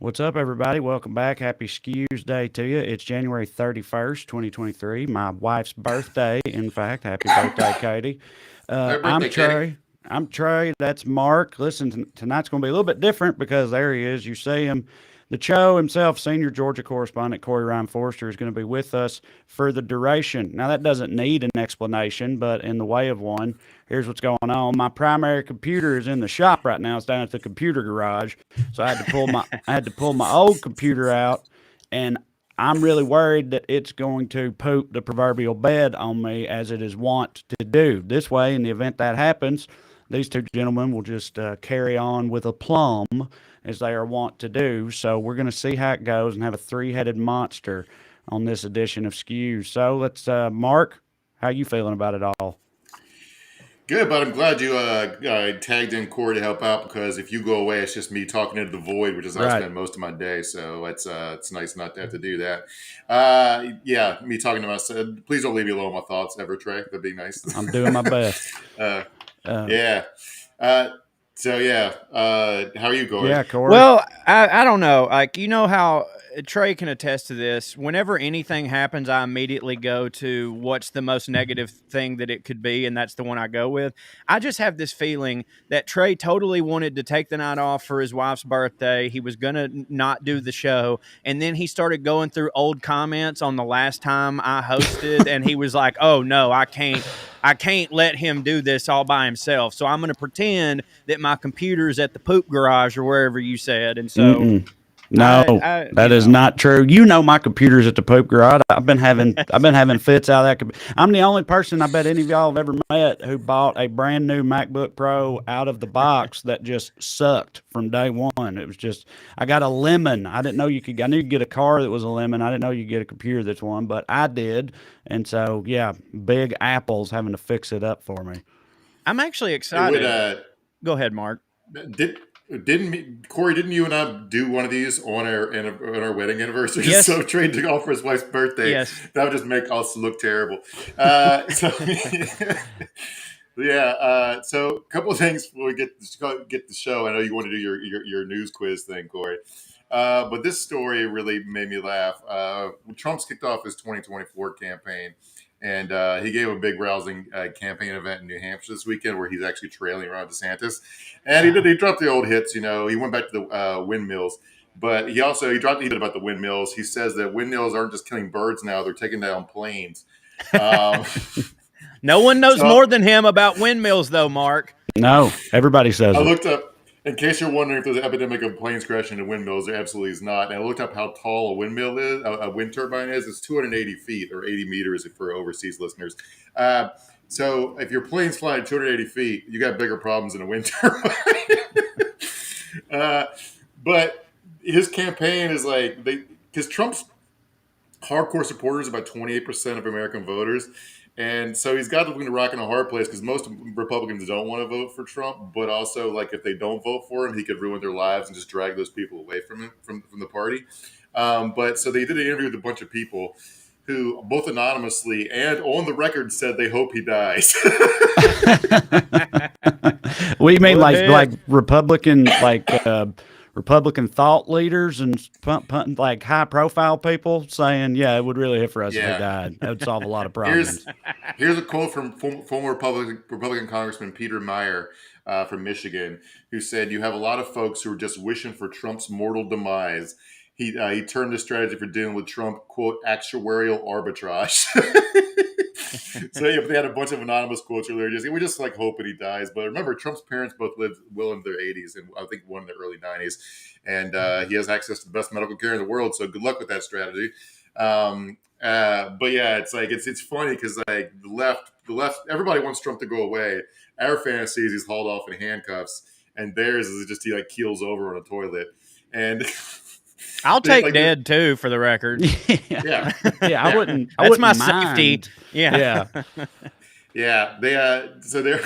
What's up, everybody? Welcome back. Happy Skews Day to you. It's January 31st, 2023. My wife's birthday, in fact. Happy birthday, Katie. Happy I'm birthday, Katie. Trey. I'm Trey. That's Mark. Listen, tonight's going to be a little bit different because there he is. You see him. The Cho himself, senior Georgia correspondent Corey Ryan Forrester, is going to be with us for the duration. Now, that doesn't need an explanation, but in the way of one, here's what's going on. My primary computer is in the shop right now. It's down at the computer garage, so I had to pull my old computer out, and I'm really worried that it's going to poop the proverbial bed on me as it is wont to do. This way, in the event that happens, these two gentlemen will just carry on with a plum as they are wont to do. So we're going to see how it goes and have a three-headed monster on this edition of Skews. So let's, Mark, how you feeling about it all? Good, but I'm glad you tagged in Corey to help out because if you go away, it's just me talking into the void, which is how I Right. spend most of my day. So it's nice not to have to do that. Yeah, me talking to myself. Please don't leave me alone with my thoughts ever, Trey. That'd be nice. I'm doing my best. uh, Uh, yeah. Uh, so yeah, how are you, Corey? yeah, Corey. Well, I don't know. Like, you know how Trey can attest to this. Whenever anything happens, I immediately go to what's the most negative thing that it could be, and that's the one I go with. I just have this feeling that Trey totally wanted to take the night off for his wife's birthday. He was going to not do the show, and then he started going through old comments on the last time I hosted, and he was like, oh, no, I can't let him do this all by himself. So I'm going to pretend that my computer's at the poop garage or wherever you said. And so Mm-mm. No, that is not true. You know my computer's at the poop garage. I've been having fits out of that. I'm the only person I bet any of y'all have ever met who bought a brand new MacBook Pro out of the box that just sucked from day one. It was just I got a lemon. I didn't know you could. I knew you could get a car that was a lemon. I didn't know you could get a computer that's one, but I did. And so yeah, Big Apple's having to fix it up for me. I'm actually It would. excited. Go ahead, Mark. Did Corey? Didn't you and I do one of these on our wedding anniversary? Yes. So Trey took off for his wife's birthday. Yes. That would just make us look terrible. So yeah. So a couple of things before we get the show. I know you want to do your news quiz thing, Corey. But this story really made me laugh. Trump's kicked off his 2024 campaign, and he gave a big rousing campaign event in New Hampshire this weekend where he's actually trailing around DeSantis. And he dropped the old hits. You know, he went back to the windmills, but he dropped the hit about the windmills. He says that windmills aren't just killing birds now; they're taking down planes. Um, No one knows so more than him about windmills, though, Mark. No, everybody says I it. looked up. In case you're wondering if there's an epidemic of planes crashing into windmills, there absolutely is not. And I looked up how tall a windmill is, a wind turbine is. It's 280 feet or 80 meters for overseas listeners. Uh, so if your plane's flying 280 feet, you got bigger problems than a wind turbine. uh, but his campaign is like because Trump's hardcore supporters, about 28% of American voters. And so he's got between a rock and a hard place because most Republicans don't want to vote for Trump, but also like if they don't vote for him, he could ruin their lives and just drag those people away from him from the party. But so they did an interview with a bunch of people who both anonymously and on the record said they hope he dies. What do you mean, Go like ahead. Republican, Republican thought leaders and like high profile people saying, "Yeah, it would really hit for us if he Yeah. died. That would solve a lot of Here's problems." here's a quote from former Republican Congressman Peter Meyer from Michigan, who said, "You have a lot of folks who are just wishing for Trump's mortal demise." He termed this strategy for dealing with Trump, quote, actuarial arbitrage. So yeah, they had a bunch of anonymous quotes earlier. We just like hoping he dies. But remember, Trump's parents both lived well into their 80s and I think one in the early 90s. And he has access to the best medical care in the world. So good luck with that strategy. But yeah, it's like it's funny because like the left, everybody wants Trump to go away. Our fantasy is he's hauled off in handcuffs, and theirs is just he like keels over on a toilet. And I'll they take like dead, too, for the record. Yeah, yeah. yeah. I wouldn't. I That's wouldn't my mind. safety. Yeah. Yeah, Yeah, they so they're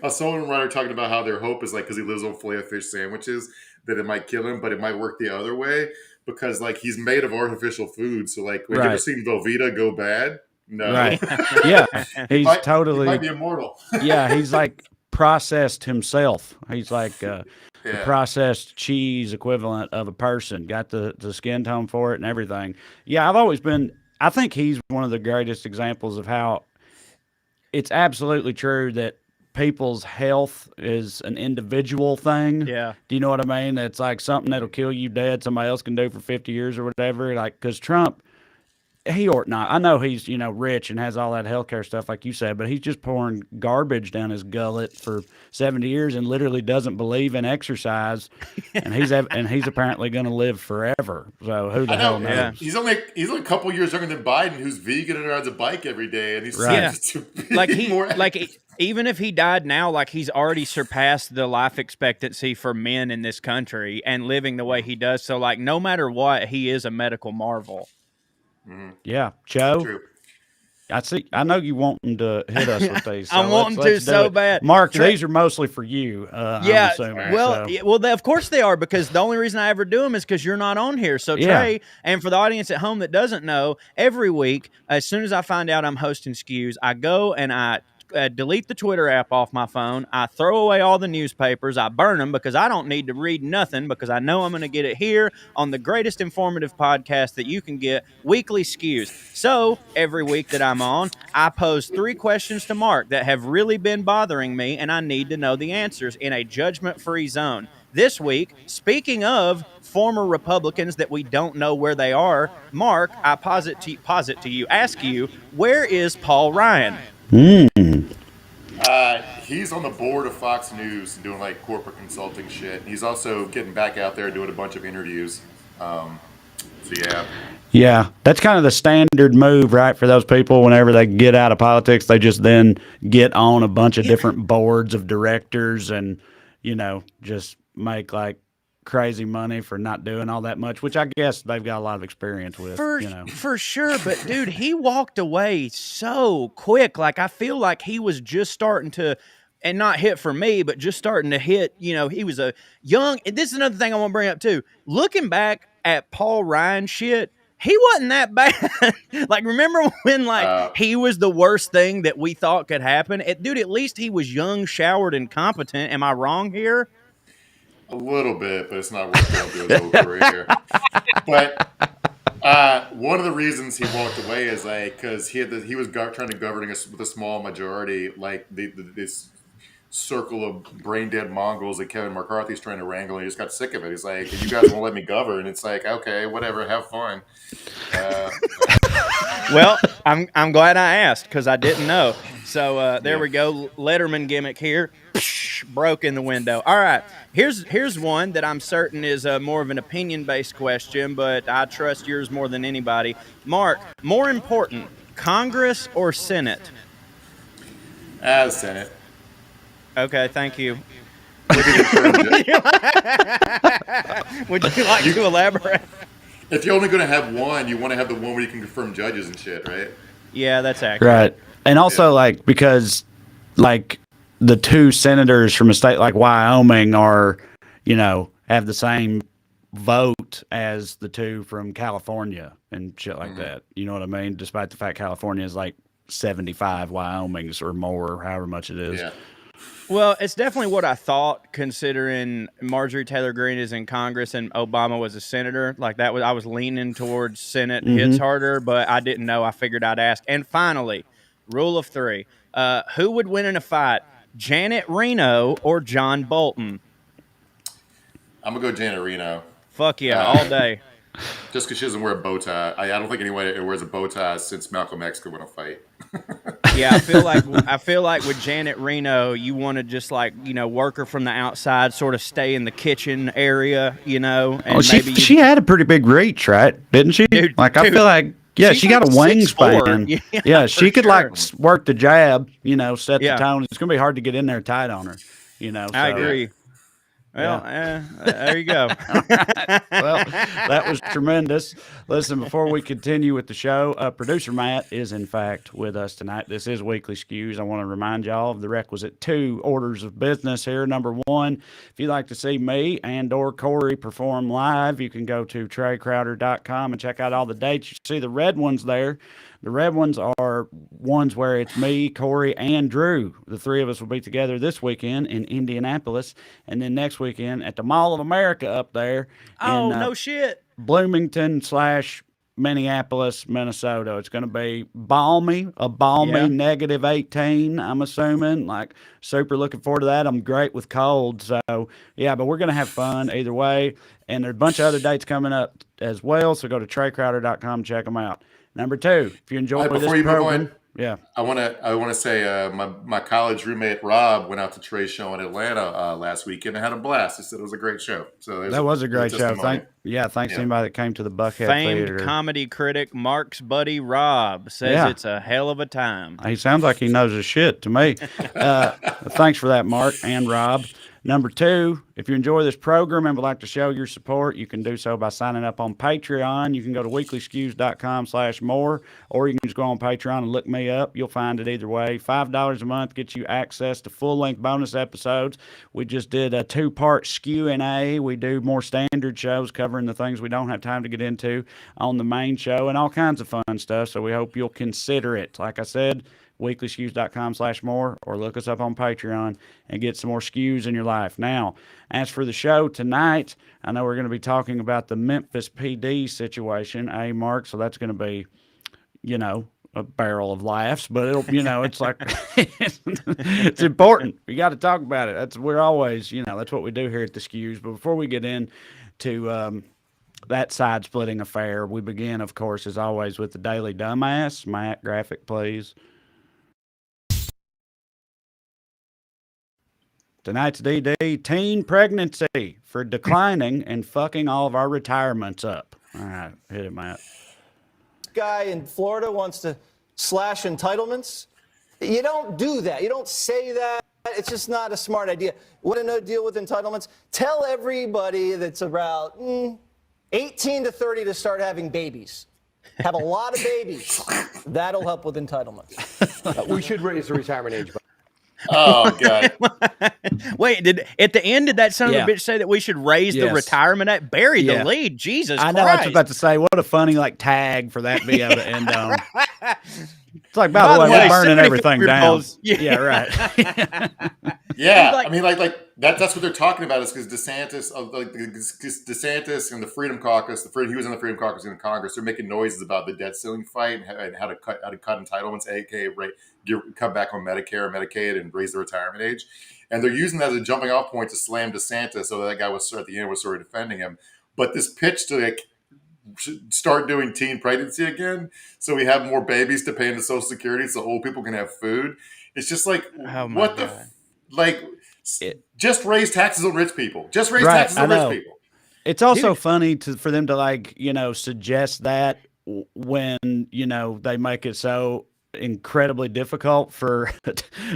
a Sullivan writer talking about how their hope is like because he lives on filet fish sandwiches that it might kill him, but it might work the other way because like he's made of artificial food. So like, have you ever right, seen Velveeta go bad? No, right. Yeah, he he's might he totally. might be immortal. Yeah, he's like processed himself. He's like, the processed cheese equivalent of a person. Got the skin tone for it and everything. Yeah, I think he's one of the greatest examples of how it's absolutely true that people's health is an individual thing. Yeah. Do you know what I mean? It's like something that'll kill you dead, somebody else can do for 50 years or whatever. Like, because Trump, he ought not. I know he's, rich and has all that healthcare stuff, like you said, but he's just pouring garbage down his gullet for 70 years and literally doesn't believe in exercise. And he's apparently going to live forever. So who the hell knows? Yeah. He's only a couple years younger than Biden, who's vegan and rides a bike every day, and he's Right. seems to be more active. Even if he died now, like he's already surpassed the life expectancy for men in this country and living the way he does. So, like, no matter what, he is a medical marvel. Yeah, Joe. True. I know you want him to hit us with these. So I'm wanting to let's do so it. bad. Mark, these are mostly for you. Yeah, I'm assuming, well, so. of course they are, because the only reason I ever do them is because you're not on here. So, Yeah. Trae, and for the audience at home that doesn't know, every week, as soon as I find out I'm hosting Skews, I go and I delete the Twitter app off my phone. I throw away all the newspapers. I burn them because I don't need to read nothing, because I know I'm going to get it here on the greatest informative podcast that you can get, Weekly Skews. So every week that I'm on, I pose 3 questions to Mark that have really been bothering me, and I need to know the answers in a judgment-free zone. This week, speaking of former Republicans that we don't know where they are, Mark, I ask you, where is Paul Ryan? He's on the board of Fox News doing like corporate consulting shit. He's also getting back out there doing a bunch of interviews. So yeah. Yeah, that's kind of the standard move, right? For those people, whenever they get out of politics, they just then get on a bunch of different boards of directors and, just make like crazy money for not doing all that much, which I guess they've got a lot of experience with. For sure, but dude, he walked away so quick. Like, I feel like he was just starting to, and not hit for me, but just starting to hit, he was a young, and this is another thing I want to bring up too. Looking back at Paul Ryan shit, he wasn't that bad. Like, remember when he was the worst thing that we thought could happen? Dude, at least he was young, showered, and competent. Am I wrong here? A little bit, but it's not working out through his whole career. But one of the reasons he walked away is because he was trying to govern with a small majority, like this circle of brain dead Mongols that Kevin McCarthy's trying to wrangle, and he just got sick of it. He's like, "You guys won't let me govern." It's like, okay, whatever, have fun. Well, I'm glad I asked, because I didn't know. So there we go, Letterman gimmick here. Broke in the window. All right, here's one that I'm certain is more of an opinion-based question, but I trust yours more than anybody. Mark, more important, Congress or Senate? Senate. Okay, thank you. Would you Would you like to elaborate? If you're only going to have one, you want to have the one where you can confirm judges and shit, right? Yeah, that's accurate. Right. And also, because, the 2 senators from a state like Wyoming are, have the same vote as the 2 from California and shit like that. You know what I mean? Despite the fact California is like 75 Wyomings or more, however much it is. Yeah. Well, it's definitely what I thought, considering Marjorie Taylor Greene is in Congress and Obama was a senator. I was leaning towards Senate hits harder, but I didn't know. I figured I'd ask. And finally, rule of 3. Who would win in a fight, Janet Reno or John Bolton? I'm going to go Janet Reno. Fuck yeah, all day. Just because she doesn't wear a bow tie. I don't think anyone wears a bow tie since Malcolm X could win a fight. Yeah, I feel like with Janet Reno, you want to just work her from the outside, sort of stay in the kitchen area, And she had a pretty big reach, right? Didn't she? I feel like she got a wingspan. Yeah, she could work the jab, set the tone. It's gonna be hard to get in there tight on her, So. I agree. Well, there you go. Well, that was tremendous. Listen, before we continue with the show, producer Matt is, in fact, with us tonight. This is Weekly Skews. I want to remind y'all of the requisite 2 orders of business here. Number 1, if you'd like to see me and or Corey perform live, you can go to TraeCrowder.com and check out all the dates. You see the red ones there. The red ones are ones where it's me, Corey, and Drew. The three of us will be together this weekend in Indianapolis, and then next weekend at the Mall of America up there Oh, in no shit. Bloomington slash Minneapolis, Minnesota. It's going to be balmy, a balmy Yeah. -18, I'm assuming. Like, super looking forward to that. I'm great with cold. So, yeah, but we're going to have fun either way. And there's a bunch of other dates coming up as well. So go to TraeCrowder.com, check them out. Number two, if you enjoy this Before you move program, on, yeah. I want to say my college roommate Rob went out to Trae's show in Atlanta last weekend and had a blast. He said it was a great show. So That was a great show. testimony. Thanks to anybody that came to the Buckhead Famed Theater. comedy critic Mark's buddy Rob says Yeah. it's a hell of a time. He sounds like he knows his shit to me. Thanks for that, Mark and Rob. Number two, if you enjoy this program and would like to show your support, you can do so by signing up on Patreon. You can go to weeklyskews.com/more, or you can just go on Patreon and look me up. You'll find it either way. $5 a month gets you access to full-length bonus episodes. We just did a 2-part Q&A. We do more standard shows covering the things we don't have time to get into on the main show and all kinds of fun stuff, so we hope you'll consider it. Like I said, weeklyskews.com/more, or look us up on Patreon and get some more skews in your life. Now, as for the show tonight, I know we're going to be talking about the Memphis PD situation, Mark, so that's going to be, a barrel of laughs, but it'll, it's like, it's important. We got to talk about it. We're always, that's what we do here at the Skews. But before we get into that side-splitting affair, we begin, of course, as always, with the Daily Dumbass. Matt, graphic, please. Tonight's DD, teen pregnancy for declining and fucking all of our retirements up. All right, hit it, Matt. Guy in Florida wants to slash entitlements. You don't do that. You don't say that. It's just not a smart idea. Want to deal with entitlements? Tell everybody that's about 18 to 30 to start having babies. Have a lot of babies. That'll help with entitlements. We should raise the retirement age. Oh, God. Wait, at the end, did that son Yeah. of a bitch say that we should raise the Yes. retirement age? Bury Yeah. the lead. Jesus I know, Christ. I was about to say, what a funny tag for that video to end on. It's like, by the way, way, we're burning 75 everything year down. olds. Yeah, right. Yeah, Like- I mean, like that's what they're talking about is because DeSantis and the Freedom Caucus, he was in the Freedom Caucus in Congress. They're making noises about the debt ceiling fight and how to cut entitlements, aka cut back on Medicare and Medicaid and raise the retirement age. And they're using that as a jumping off point to slam DeSantis. So that guy was at the end was sort of defending him. But this pitch to start doing teen pregnancy again, so we have more babies to pay into Social Security, so old people can have food. It's just like, Oh my what God. just raise taxes on rich people. Just raise Right, taxes I on know. rich people. It's also funny for them to suggest that when, they make it so incredibly difficult for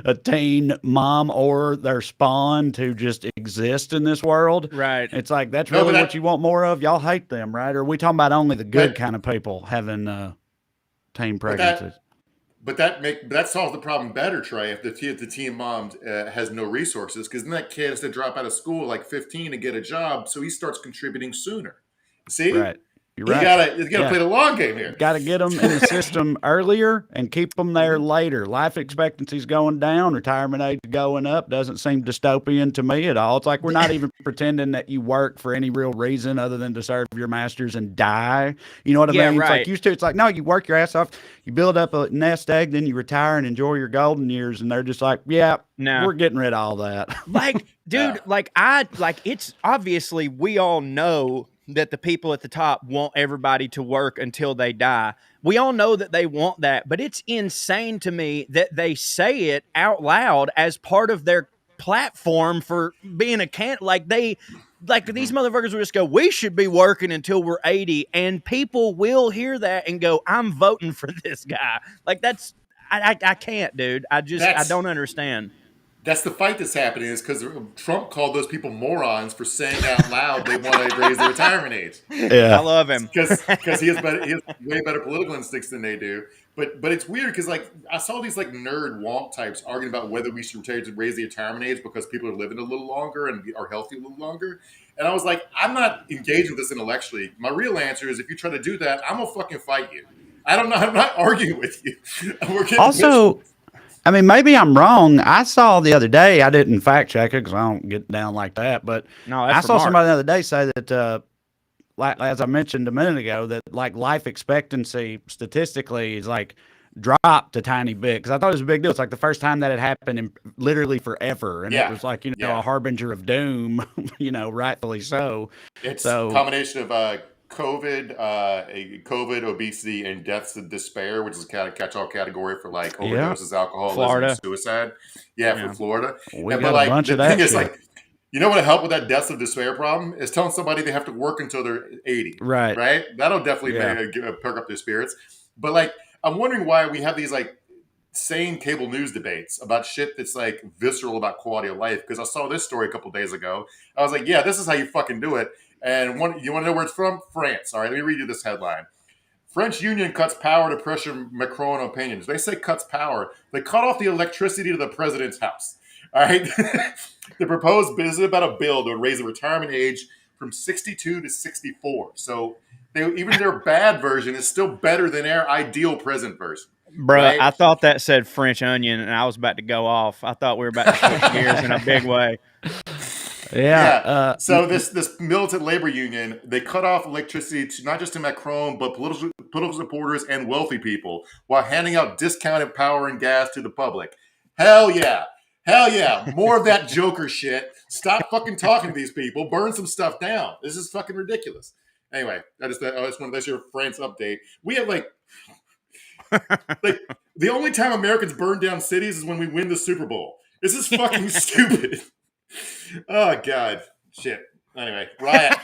a teen mom or their spawn to just exist in this world. Right. It's like, that's No, really but what you want more of? Y'all hate them, right? Or are we talking about only the good But- kind of people having teen But that- pregnancies? But that solves the problem better, Trae, if the teen mom has no resources, because then that kid has to drop out of school like 15 to get a job, so he starts contributing sooner. See? Right. You're You right. gotta play the long game here. Got to get them in the system earlier and keep them there later. Life expectancy's going down, retirement age going up. Doesn't seem dystopian to me at all. It's like we're not even pretending that you work for any real reason other than to serve your masters and die. You know what I Yeah, mean? It's right. like used to. It's like, no, you work your ass off, you build up a nest egg, then you retire and enjoy your golden years. And they're just like, yeah, No. we're getting rid of all that. Like, dude, it's obviously we all know that the people at the top want everybody to work until they die. We all know that they want that, but it's insane to me that they say it out loud as part of their platform for being a these motherfuckers will just go, we should be working until we're 80, and people will hear that and go, I'm voting for this guy. Like, I can't, dude. I don't understand. That's the fight that's happening, is because Trump called those people morons for saying out loud they want to raise the retirement age. I Yeah. love him. Because he has way better political instincts than they do. But it's weird because I saw these nerd wonk types arguing about whether we should raise the retirement age because people are living a little longer and are healthy a little longer. And I was like, I'm not engaged with this intellectually. My real answer is, if you try to do that, I'm gonna fucking fight you. I don't know. I'm not arguing with you. We're getting Also, I mean, maybe I'm wrong. I saw the other day, I didn't fact check it because I don't get down like that, but No, I that's saw for Mark. somebody the other day say that, like as I mentioned a minute ago, that like life expectancy statistically is like dropped a tiny bit because I thought it was a big deal. It's like the first time that had happened in literally forever, and it was like a harbinger of doom, rightfully so. It's So a combination of COVID, obesity, and deaths of despair, which is a kind of catch-all category for like overdoses, alcoholism, Florida. and suicide. Yeah, for Florida. We got a bunch of that shit. Like, you know what would help with that deaths of despair problem is telling somebody they have to work until they're 80. Right. That'll definitely perk up their spirits. But like, I'm wondering why we have these like sane cable news debates about shit that's like visceral about quality of life. Because I saw this story a couple days ago. I was like, yeah, this is how you fucking do it. And you want to know where it's from? France. All right, let me read you this headline. French union cuts power to pressure Macron opinions. They say cuts power. They cut off the electricity to the president's house. All right. The proposed bill is about a bill that would raise the retirement age from 62 to 64. So even their bad version is still better than our ideal present version. Bro, right? I thought that said French onion, and I was about to go off. I thought we were about to switch gears in a big way. So this militant labor union, they cut off electricity to not just to Macron, but political supporters and wealthy people while handing out discounted power and gas to the public. Hell yeah. More of that Joker shit. Stop fucking talking to these people. Burn some stuff down. This is fucking ridiculous. Anyway, that's your France update. We have like the only time Americans burn down cities is when we win the Super Bowl. This is fucking stupid. Oh God, shit. Anyway, riot.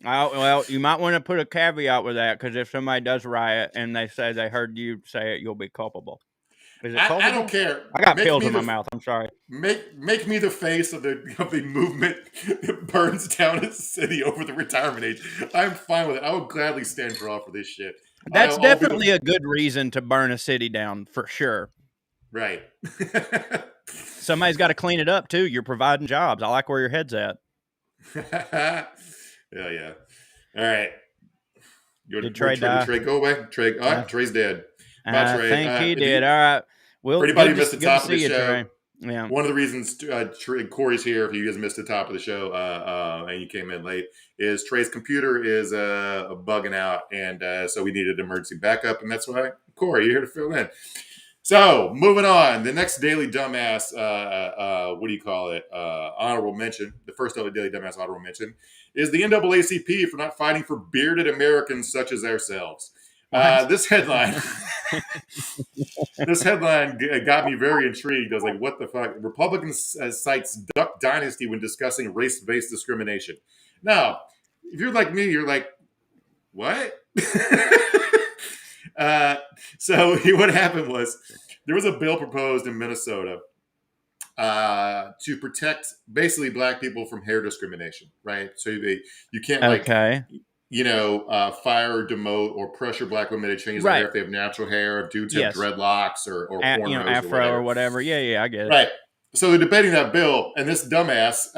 Well, you might want to put a caveat with that because if somebody does riot and they say they heard you say it, you'll be culpable. Is it culpable? I don't care. I got pills in my mouth. I'm sorry. Make me the face of the movement that burns down a city over the retirement age. I'm fine with it. I would gladly stand trial for this shit. That's definitely a good reason to burn a city down for sure. Right. Somebody's got to clean it up too. You're providing jobs. I like where your head's at. Yeah. All right. Did Trae die? Trae go away? Trae's dead. I think he did. All right. Well, for anybody who missed the top of the show, Trae. Yeah. One of the reasons Corey's here, if you guys missed the top of the show and you came in late, is Trae's computer is bugging out, and so we needed emergency backup, and that's why Corey, you're here to fill in. So moving on, the next Daily Dumbass, honorable mention, the first Daily Dumbass honorable mention is the NAACP for not fighting for bearded Americans such as ourselves. This headline got me very intrigued. I was like, what the fuck? Republicans cites Duck Dynasty when discussing race-based discrimination. Now, if you're like me, you're like, what? So what happened was there was a bill proposed in Minnesota to protect basically black people from hair discrimination, right? So you can't fire or demote or pressure black women to change their hair if they have natural hair, dudes have dreadlocks or cornrows afro or whatever. Yeah, I get it. Right. So they're debating that bill, and this dumbass,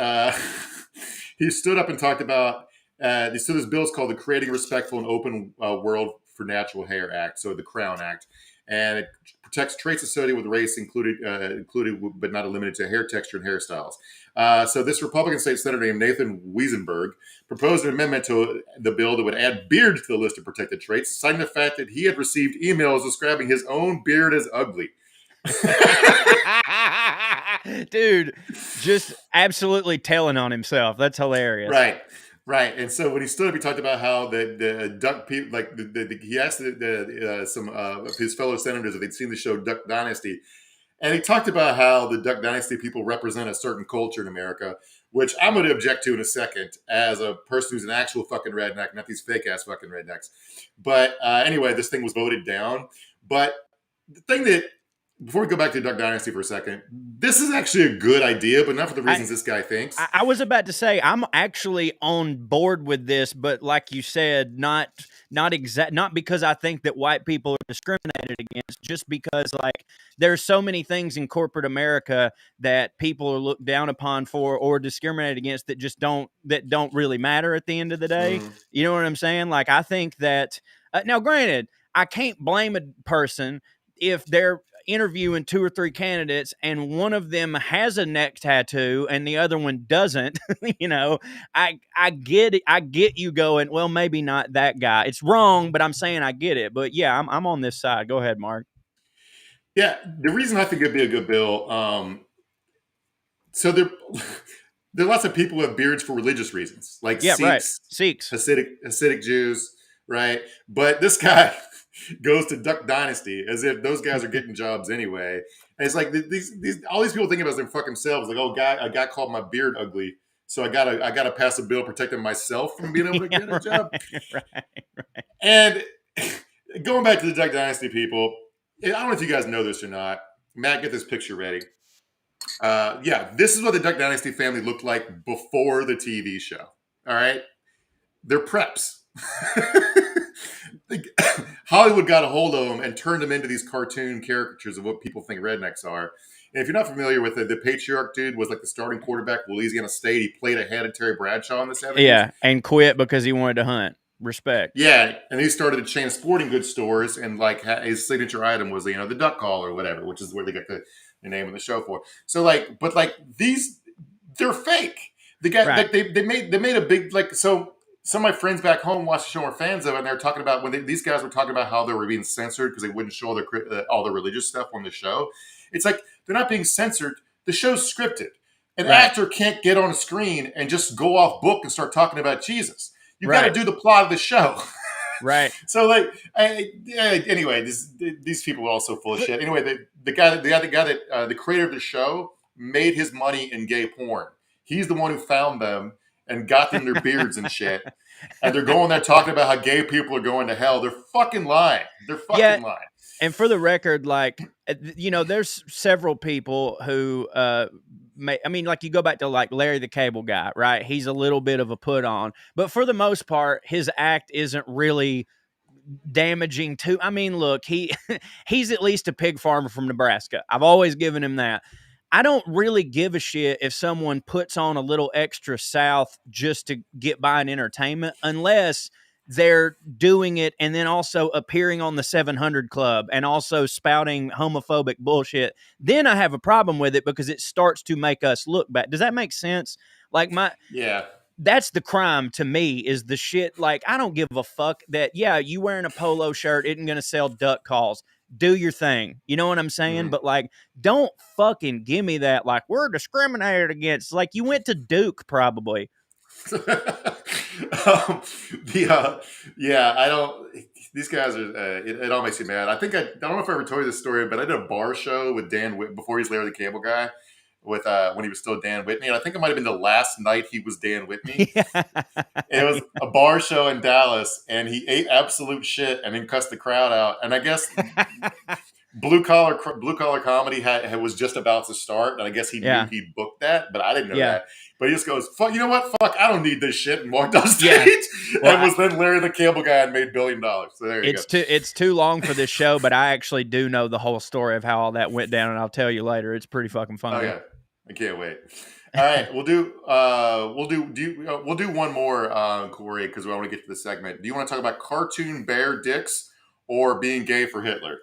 he stood up and talked about. So this bill is called the Creating Respectful and Open World for Natural Hair Act, so the Crown Act, and it protects traits associated with race, included but not limited to hair texture and hairstyles. So this Republican state senator named Nathan Wiesenberg proposed an amendment to the bill that would add beard to the list of protected traits, citing the fact that he had received emails describing his own beard as ugly. Dude, just absolutely telling on himself. That's hilarious. Right. And so when he stood up, he talked about how the duck people, he asked some of his fellow senators if they'd seen the show Duck Dynasty. And he talked about how the Duck Dynasty people represent a certain culture in America, which I'm going to object to in a second as a person who's an actual fucking redneck, not these fake ass fucking rednecks. But anyway, this thing was voted down. But the thing that before we go back to Duck Dynasty for a second, this is actually a good idea, but not for the reasons this guy thinks. I was about to say I'm actually on board with this, but like you said, not because I think that white people are discriminated against, just because like there's so many things in corporate America that people are looked down upon for or discriminated against that don't really matter at the end of the day. You know what I'm saying? Like I think that now, granted, I can't blame a person if they're interviewing 2 or 3 candidates and one of them has a neck tattoo and the other one doesn't. You know, I get it. I get you going, well, maybe not that guy. It's wrong, but I'm saying I get it. But yeah, I'm on this side. Go ahead, Mark. Yeah, the reason I think it'd be a good bill, so there are lots of people who have beards for religious reasons, like Sikhs, Hasidic Jews, right? But this guy goes to Duck Dynasty as if those guys are getting jobs anyway. And it's like all these people thinking about them fuck themselves. Like, oh, a guy called my beard ugly, so I gotta pass a bill protecting myself from being able to get a job. Right. And going back to the Duck Dynasty people, I don't know if you guys know this or not. Matt, get this picture ready. Yeah, this is what the Duck Dynasty family looked like before the TV show. All right, they're preps. Hollywood got a hold of them and turned them into these cartoon caricatures of what people think rednecks are. And if you're not familiar with it, the patriarch dude was like the starting quarterback of Louisiana State. He played ahead of Terry Bradshaw in the 70s. Yeah, and quit because he wanted to hunt. Respect. Yeah, and he started a chain of sporting goods stores, and like his signature item was the duck call or whatever, which is where they got the name of the show for. So like, but like these, they're fake. The guy like they made a big like so. Some of my friends back home watched the show, are fans of it, and they're talking about these guys were talking about how they were being censored because they wouldn't show all the religious stuff on the show. It's like they're not being censored. The show's scripted. An actor can't get on a screen and just go off book and start talking about Jesus. You got to do the plot of the show. Right. So like, anyway, these people are all so full of shit. Anyway, the creator of the show made his money in gay porn. He's the one who found them and got them their beards and shit. And they're going there talking about how gay people are going to hell. They're fucking lying. They're fucking lying. And for the record, like, there's several people who, like you go back to like Larry the Cable Guy, right? He's a little bit of a put on, but for the most part, his act isn't really damaging to. I mean, look, he's at least a pig farmer from Nebraska. I've always given him that. I don't really give a shit if someone puts on a little extra South just to get by in entertainment, unless they're doing it and then also appearing on the 700 Club and also spouting homophobic bullshit. Then I have a problem with it because it starts to make us look bad. Does that make sense? Like that's the crime to me, is the shit. Like, I don't give a fuck that, you wearing a polo shirt isn't going to sell duck calls. Do your thing. You know what I'm saying? Mm-hmm. But like, don't fucking give me that. Like, we're discriminated against. Like, you went to Duke probably. I don't. These guys are. It all makes me mad. I think I don't know if I ever told you this story, but I did a bar show with Dan before he was Larry the Cable Guy, with when he was still Dan Whitney, and I think it might have been the last night he was Dan Whitney. It was a bar show in Dallas, and he ate absolute shit and then cussed the crowd out. And I guess blue collar comedy was just about to start, and I guess he knew he'd booked that, but I didn't know that. But he just goes, "Fuck, you know what? Fuck, I don't need this shit," and walked off stage. Well, and was then Larry the Cable Guy and made $1 billion. So there you go. It's too long for this show, but I actually do know the whole story of how all that went down, and I'll tell you later. It's pretty fucking funny. Oh yeah, I can't wait. All right, we'll do one more, Corey, because I want to get to the segment. Do you want to talk about cartoon bear dicks or being gay for Hitler?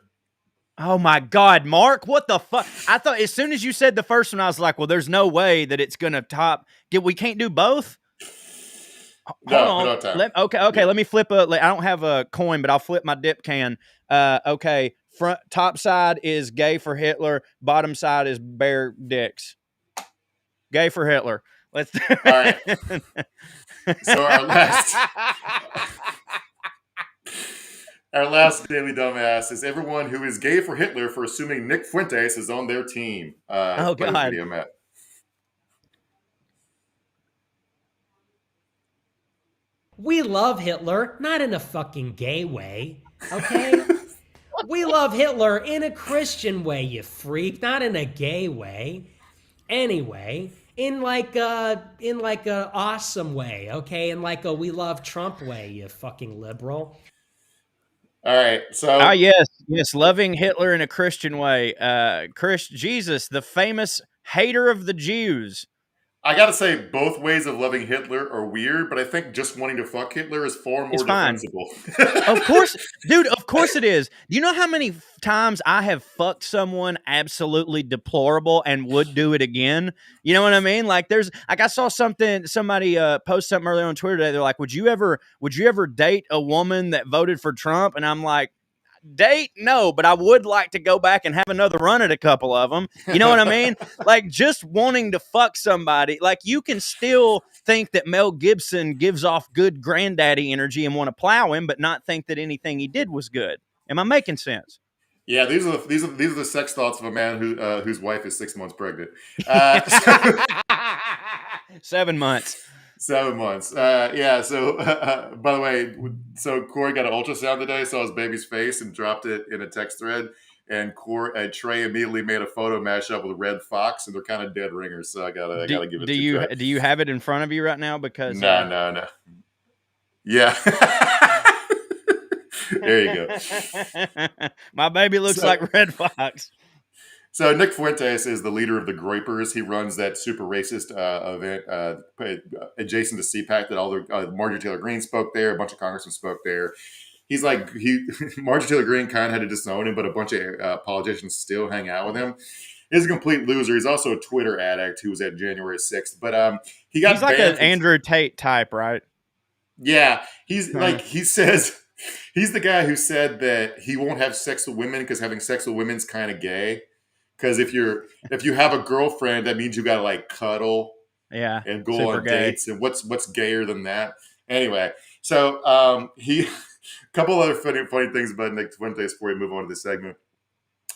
Oh my God, Mark, what the fuck? I thought as soon as you said the first one, I was like, well, there's no way that it's going to top. We can't do both? Hold on. We don't have time. Okay. Let me flip I don't have a coin, but I'll flip my dip can. Okay. Top side is gay for Hitler. Bottom side is bear dicks. Gay for Hitler. Let's. All right. So our last Daily Dumbass is everyone who is gay for Hitler for assuming Nick Fuentes is on their team. Oh, God. Video, Matt. We love Hitler, not in a fucking gay way, okay? We love Hitler in a Christian way, you freak, not in a gay way. Anyway, in like a awesome way, okay? In like a we love Trump way, you fucking liberal. All right, so Ah, yes, loving Hitler in a Christian way. Jesus, the famous hater of the Jews. I gotta say, both ways of loving Hitler are weird, but I think just wanting to fuck Hitler is far more It's fine. defensible. Of course, dude, of course it is. Do you know how many times I have fucked someone absolutely deplorable and would do it again? You know what I mean? Like I saw somebody post something earlier on Twitter today. They're like, would you ever date a woman that voted for Trump? And I'm like, date? No, but I would like to go back and have another run at a couple of them. You know what I mean? Like just wanting to fuck somebody. Like you can still think that Mel Gibson gives off good granddaddy energy and want to plow him, but not think that anything he did was good. Am I making sense? Yeah, these are the sex thoughts of a man whose wife is 6 months pregnant. 7 months. 7 months. Yeah. So, by the way, so Corey got an ultrasound today, saw his baby's face, and dropped it in a text thread. And Trae immediately made a photo mashup with Red Fox, and they're kind of dead ringers. So I gotta give it. Do you have it in front of you right now? Because no. Yeah. There you go. My baby looks like Red Fox. So Nick Fuentes is the leader of the Groypers. He runs that super racist event adjacent to CPAC that all the Marjorie Taylor Greene spoke there. A bunch of congressmen spoke there. He's like Marjorie Taylor Greene kind of had to disown him, but a bunch of politicians still hang out with him. He's a complete loser. He's also a Twitter addict who was at January 6th. But he's like an Andrew Tate type, right? Yeah, he's like he says he's the guy who said that he won't have sex with women because having sex with women's kind of gay. Because if you have a girlfriend, that means you gotta like cuddle, and go on dates. And what's gayer than that? Anyway, so a couple other funny things about Nick Fuentes before we move on to this segment.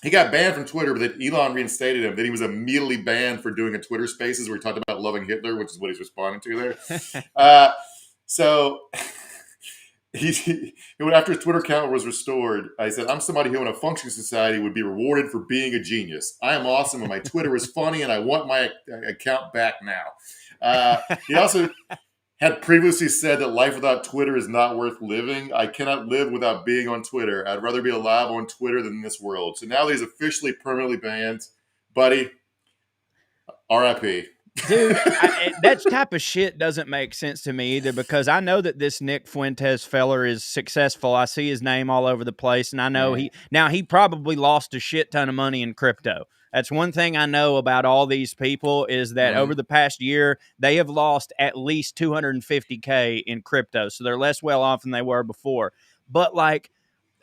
He got banned from Twitter, but then Elon reinstated him. Then he was immediately banned for doing a Twitter Spaces where he talked about loving Hitler, which is what he's responding to there. So. After his Twitter account was restored, I said, I'm somebody who in a functioning society would be rewarded for being a genius. I am awesome and my Twitter is funny and I want my account back now. He also had previously said that life without Twitter is not worth living. I cannot live without being on Twitter. I'd rather be alive on Twitter than in this world. So now that he's officially permanently banned, buddy, RIP. Dude, that type of shit doesn't make sense to me either because I know that this Nick Fuentes feller is successful. I see his name all over the place, and I know he probably lost a shit ton of money in crypto. That's one thing I know about all these people is that over the past year, they have lost at least $250K in crypto. So they're less well off than they were before. But like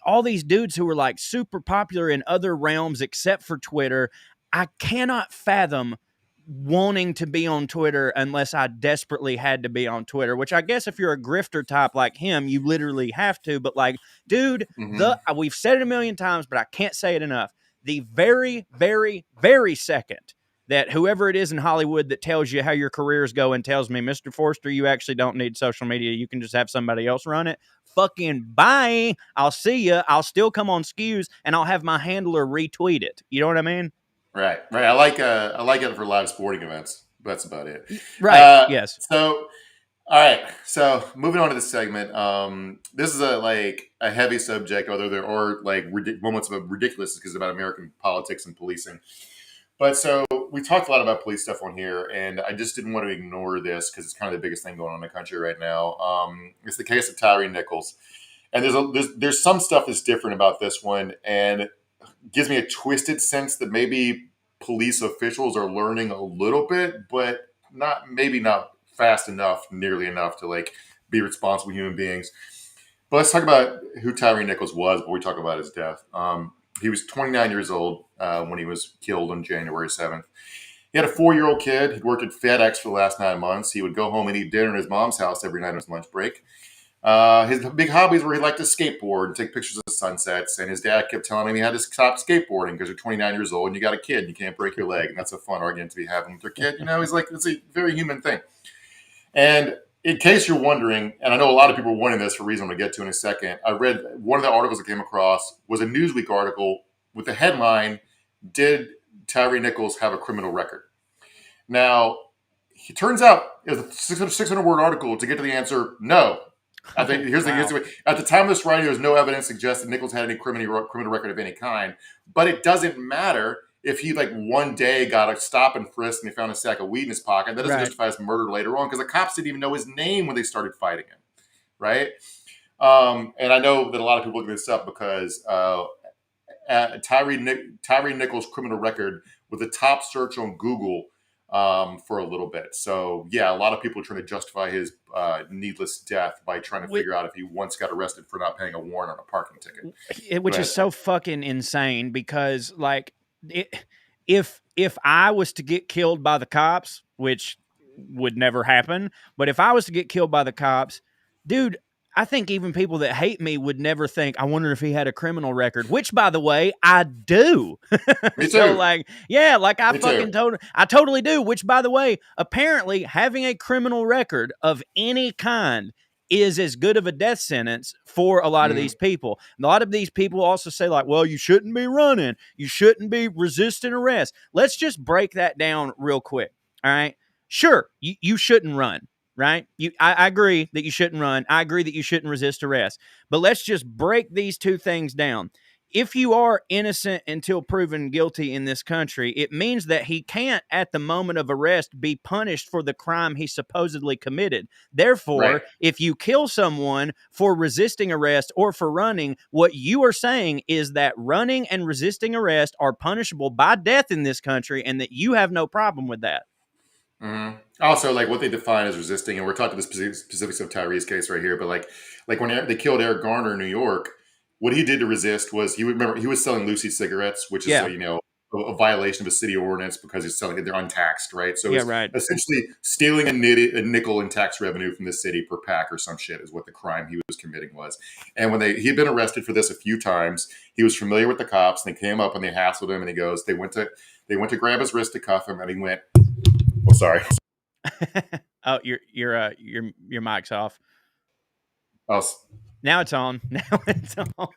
all these dudes who were like super popular in other realms except for Twitter, I cannot fathom wanting to be on Twitter unless I desperately had to be on Twitter, which I guess if you're a grifter type like him, you literally have to. But like, dude, we've said it a million times, but I can't say it enough. The very, very, very second that whoever it is in Hollywood that tells you how your career is going tells me, Mr. Forrester, you actually don't need social media. You can just have somebody else run it. Fucking bye. I'll see you. I'll still come on Skews and I'll have my handler retweet it. You know what I mean? Right. I like it for live sporting events. That's about it. Right. Yes. So, all right. So, moving on to this segment. This is a heavy subject, although there are like moments of ridiculousness because it's about American politics and policing. But so we talked a lot about police stuff on here, and I just didn't want to ignore this because it's kind of the biggest thing going on in the country right now. It's the case of Tyre Nichols, and there's some stuff that's different about this one, and gives me a twisted sense that maybe police officials are learning a little bit, but not fast enough, nearly enough to like be responsible human beings. But let's talk about who Tyre Nichols was before we talk about his death. He was 29 years old when he was killed on January 7th. He had a 4-year-old kid. He'd worked at FedEx for the last 9 months. He would go home and eat dinner at his mom's house every night on his lunch break. His big hobbies were he liked to skateboard and take pictures of sunsets. And his dad kept telling him he had to stop skateboarding because you're 29 years old and you got a kid and you can't break your leg. And that's a fun argument to be having with your kid. You know, he's like, it's a very human thing. And in case you're wondering, and I know a lot of people are wanting this for a reason I'm going to get to in a second, I read one of the articles I came across was a Newsweek article with the headline, "Did Tyre Nichols have a criminal record?" Now, it turns out it was a 600-word article to get to the answer, no. I think here's the answer. At the time of this writing, there was no evidence suggesting Nichols had any criminal record of any kind. But it doesn't matter if he like one day got a stop and frisk and they found a sack of weed in his pocket. That doesn't justify his murder later on because the cops didn't even know his name when they started fighting him, right? And I know that a lot of people look this up because Tyre Nichols' criminal record was the top search on Google for a little bit. So, yeah, a lot of people are trying to justify his needless death by trying to figure out if he once got arrested for not paying a warrant on a parking ticket. Which is so fucking insane because, like, if I was to get killed by the cops, which would never happen, but if I was to get killed by the cops, dude, I think even people that hate me would never think, I wonder if he had a criminal record, which, by the way, I do. Me too. So, like, yeah, like I totally do, which, by the way, apparently having a criminal record of any kind is as good of a death sentence for a lot of these people. And a lot of these people also say, like, well, you shouldn't be running. You shouldn't be resisting arrest. Let's just break that down real quick, all right? Sure, you shouldn't run. Right? I agree that you shouldn't run. I agree that you shouldn't resist arrest. But let's just break these two things down. If you are innocent until proven guilty in this country, it means that he can't, at the moment of arrest, be punished for the crime he supposedly committed. Therefore, if you kill someone for resisting arrest or for running, what you are saying is that running and resisting arrest are punishable by death in this country and that you have no problem with that. Mm-hmm. Also, like what they define as resisting, and we're talking the specifics of Tyre's case right here, but like when they killed Eric Garner in New York, what he did to resist was he was selling Lucy cigarettes, which is a violation of a city ordinance because he's selling it, they're untaxed, right? So essentially stealing a nickel in tax revenue from the city per pack or some shit is what the crime he was committing was. And when he had been arrested for this a few times, he was familiar with the cops, and they came up and they hassled him, and he goes, they went to grab his wrist to cuff him, and he went, "Oh, sorry." Oh, your mic's off. Oh, now it's on. Now it's on.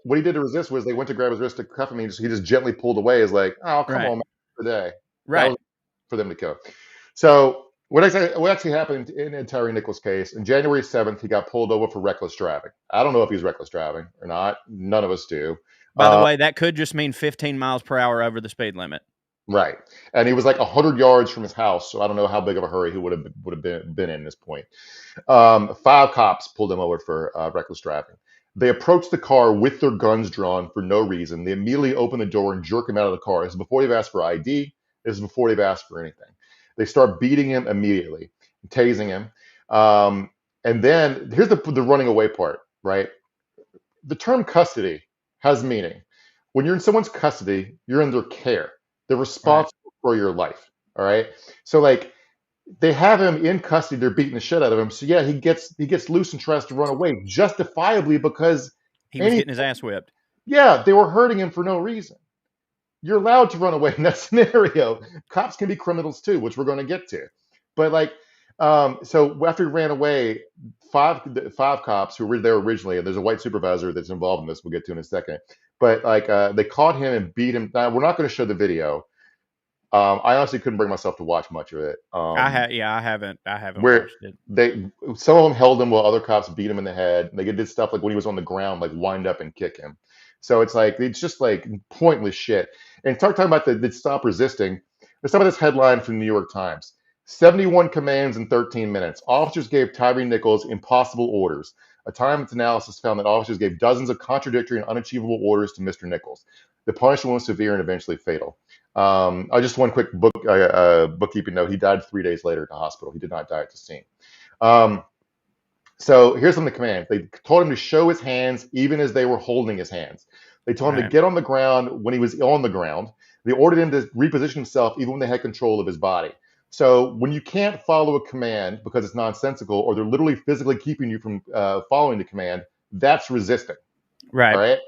What he did to resist was they went to grab his wrist to cuff him. He just gently pulled away. Is like, "Oh, come on, man, today." Right. That was for them to kill. So what actually happened in Tyre Nichols' case? On January 7th, he got pulled over for reckless driving. I don't know if he's reckless driving or not. None of us do. By the way, that could just mean 15 miles per hour over the speed limit. Right. And he was like 100 yards from his house, so I don't know how big of a hurry he would have been in this point. 5 cops pulled him over for reckless driving. They approached the car with their guns drawn for no reason. They immediately opened the door and jerk him out of the car. This is before they've asked for ID. This is before they've asked for anything. They start beating him immediately, tasing him. And then here's the running away part, right? The term custody has meaning. When you're in someone's custody, you're in their care. They're responsible for your life. All right. So like they have him in custody. They're beating the shit out of him. So yeah, he gets loose and tries to run away justifiably because he was getting his ass whipped. Yeah, they were hurting him for no reason. You're allowed to run away in that scenario. Cops can be criminals too, which we're going to get to. But like, so after he ran away, five cops who were there originally, and there's a white supervisor that's involved in this. We'll get to in a second. But like, they caught him and beat him. Now, we're not going to show the video. I honestly couldn't bring myself to watch much of it. I haven't watched it. Some of them held him while other cops beat him in the head. They did stuff like when he was on the ground, like wind up and kick him. So it's just like pointless shit. And talking about the stop resisting. Let's talk about this headline from the New York Times. 71 commands in 13 minutes. Officers gave Tyre Nichols impossible orders. A Times analysis found that officers gave dozens of contradictory and unachievable orders to Mr. Nichols. The punishment was severe and eventually fatal. Just one quick bookkeeping note. He died 3 days later at the hospital. He did not die at the scene. So here's some of the commands. They told him to show his hands even as they were holding his hands. They told him to get on the ground when he was on the ground. They ordered him to reposition himself even when they had control of his body. So when you can't follow a command because it's nonsensical or they're literally physically keeping you from following the command, that's resisting. Right.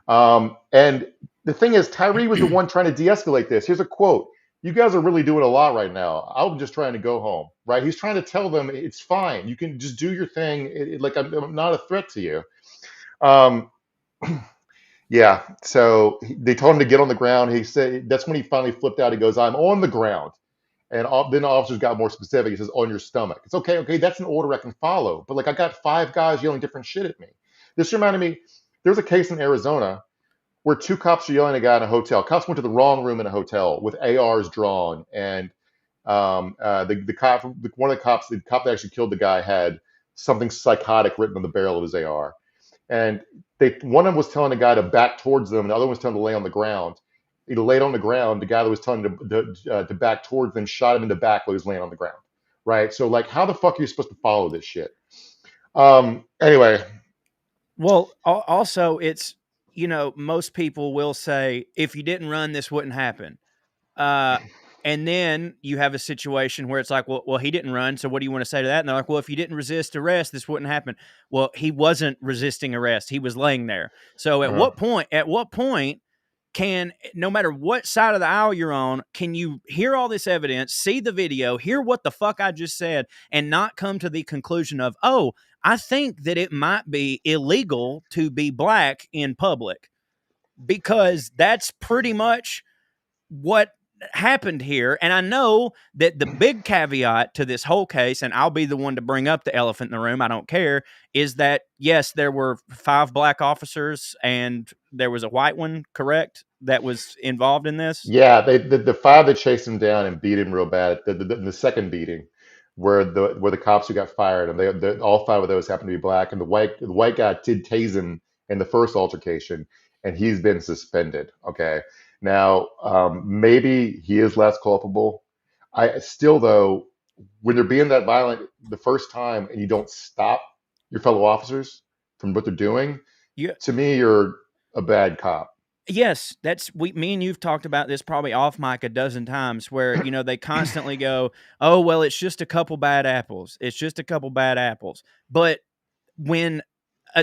All right. And the thing is, Tyre was the one trying to de-escalate this. Here's a quote. you guys are really doing a lot right now. I'm just trying to go home, right? He's trying to tell them it's fine. You can just do your thing. Like I'm not a threat to you. Um, yeah. So they told him to get on the ground. He said that's when he finally flipped out. He goes, "I'm on the ground." And then the officers got more specific. He says, "On your stomach." It's okay. Okay, that's an order I can follow. But like, I got 5 guys yelling different shit at me. This reminded me. There's a case in Arizona where 2 cops are yelling at a guy in a hotel. Cops went to the wrong room in a hotel with ARs drawn, and the cop, one of the cop that actually killed the guy, had something psychotic written on the barrel of his AR. And one of them was telling the guy to back towards them, and the other one was telling him to lay on the ground. He laid on the ground. The guy that was telling him to back towards them shot him in the back while he was laying on the ground. Right. So like, how the fuck are you supposed to follow this shit? Anyway. Well, also it's, most people will say, if you didn't run, this wouldn't happen. And then you have a situation where it's like, well, he didn't run. So what do you want to say to that? And they're like, well, if you didn't resist arrest, this wouldn't happen. Well, he wasn't resisting arrest. He was laying there. So at what point can, no matter what side of the aisle you're on, can you hear all this evidence, see the video, hear what the fuck I just said, and not come to the conclusion of, oh, I think that it might be illegal to be black in public? Because that's pretty much what happened here. And I know that the big caveat to this whole case, and I'll be the one to bring up the elephant in the room, I don't care, is that yes, there were 5 black officers and there was a white one, correct, that was involved in this? Yeah, the 5 that chased him down and beat him real bad. The second beating, where the cops who got fired, and they all 5 of those happened to be black, and the white guy did tase him in the first altercation, and he's been suspended. Okay, now maybe he is less culpable. I still, though, when they're being that violent the first time and you don't stop your fellow officers from what they're doing, to me, you're a bad cop. Yes, me and you've talked about this probably off mic a dozen times, where they constantly go, oh, well, it's just a couple bad apples. It's just a couple bad apples. But when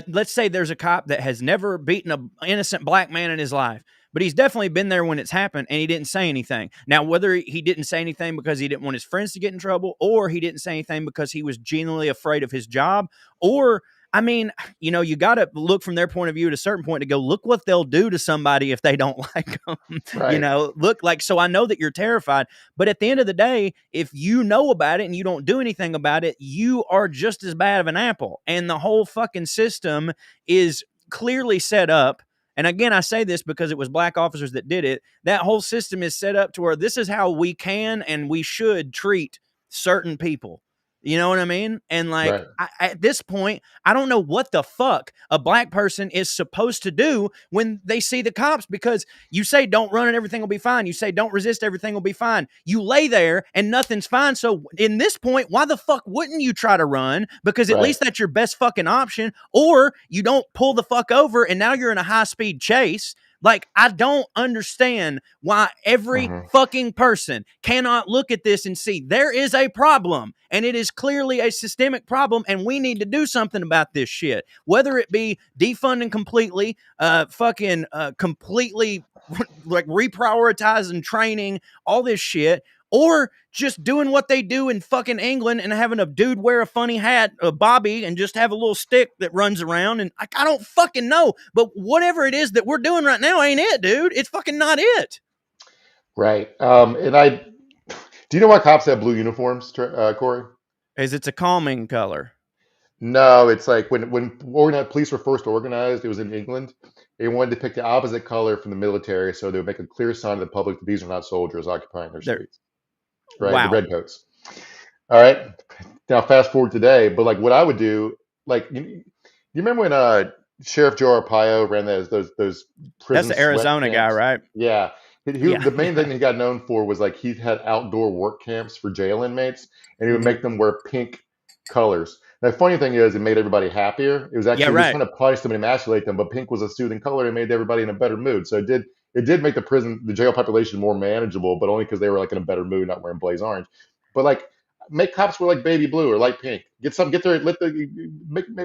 let's say there's a cop that has never beaten an innocent black man in his life, but he's definitely been there when it's happened, and he didn't say anything. Now, whether he didn't say anything because he didn't want his friends to get in trouble, or he didn't say anything because he was genuinely afraid of his job, or I mean, you got to look from their point of view at a certain point to go, look what they'll do to somebody if they don't like them. Right. Look like, so I know that you're terrified, but at the end of the day, if you know about it and you don't do anything about it, you are just as bad of an apple. And the whole fucking system is clearly set up. And again, I say this because it was black officers that did it. That whole system is set up to where this is how we can and we should treat certain people. You know what I mean? And like, right. At this point, I don't know what the fuck a black person is supposed to do when they see the cops, because you say don't run and everything will be fine. You say don't resist, everything will be fine. You lay there and nothing's fine. So in this point, why the fuck wouldn't you try to run? Because at Right. least that's your best fucking option. Or you don't pull the fuck over and now you're in a high-speed chase. Like, I don't understand why every fucking person cannot look at this and see there is a problem, and it is clearly a systemic problem, and we need to do something about this shit. Whether it be defunding completely, completely like reprioritizing training, all this shit, or just doing what they do in fucking England and having a dude wear a funny hat, a bobby, and just have a little stick that runs around. And I don't fucking know. But whatever it is that we're doing right now ain't it, dude. It's fucking not it. Right. Do you know why cops have blue uniforms, Corey? As it's a calming color. No, it's like when police were first organized, it was in England. They wanted to pick the opposite color from the military, so they would make a clear sign to the public that these are not soldiers occupying their streets. Right, wow. The redcoats. All right. Now fast forward today, but like what I would do, like you remember when Sheriff Joe Arpaio ran those prison That's the Arizona sweat guy, camps? right? Yeah. The main thing he got known for was like he had outdoor work camps for jail inmates, and he would make them wear pink colors. Now, the funny thing is, it made everybody happier. It was actually he was trying to punish them and emasculate them, but pink was a soothing color and made everybody in a better mood. So it did make the jail population more manageable, but only because they were like in a better mood, not wearing blaze orange. But like, make cops wear like baby blue or light pink.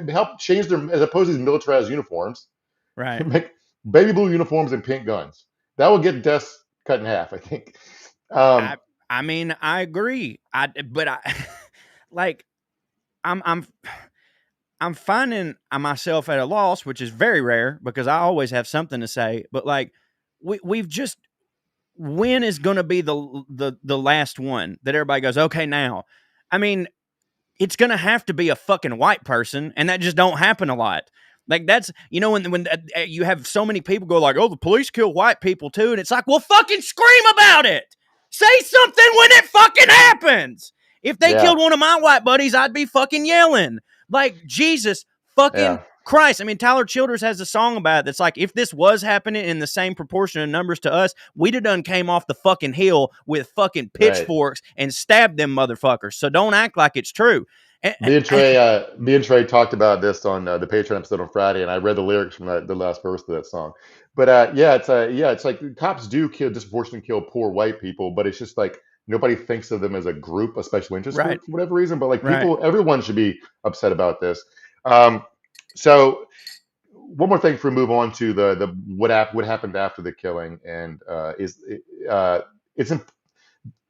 Help change their, as opposed to these militarized uniforms. Right. Make baby blue uniforms and pink guns. That will get deaths cut in half, I think. Um, I mean, I agree. But like, I'm finding myself at a loss, which is very rare because I always have something to say. But like, we've just, when is going to be the last one that everybody goes, okay, now? I mean, it's going to have to be a fucking white person, and that just don't happen a lot. Like, that's, when you have so many people go like, oh, the police kill white people too, and it's like, well, fucking scream about it. Say something when it fucking happens. If they yeah, killed one of my white buddies, I'd be fucking yelling. Like, Jesus fucking yeah, Christ. I mean, Tyler Childers has a song about it that's like, if this was happening in the same proportion of numbers to us, we'd have done came off the fucking hill with fucking right. pitchforks and stabbed them motherfuckers. So don't act like it's true. Me and Trey talked about this on the Patreon episode on Friday, and I read the lyrics from the last verse of that song. But it's like cops do disproportionately kill poor white people, but it's just like nobody thinks of them as a group, a special interest Right. group for whatever reason. But like Right. everyone should be upset about this. So one more thing before we move on to the what happened after the killing, and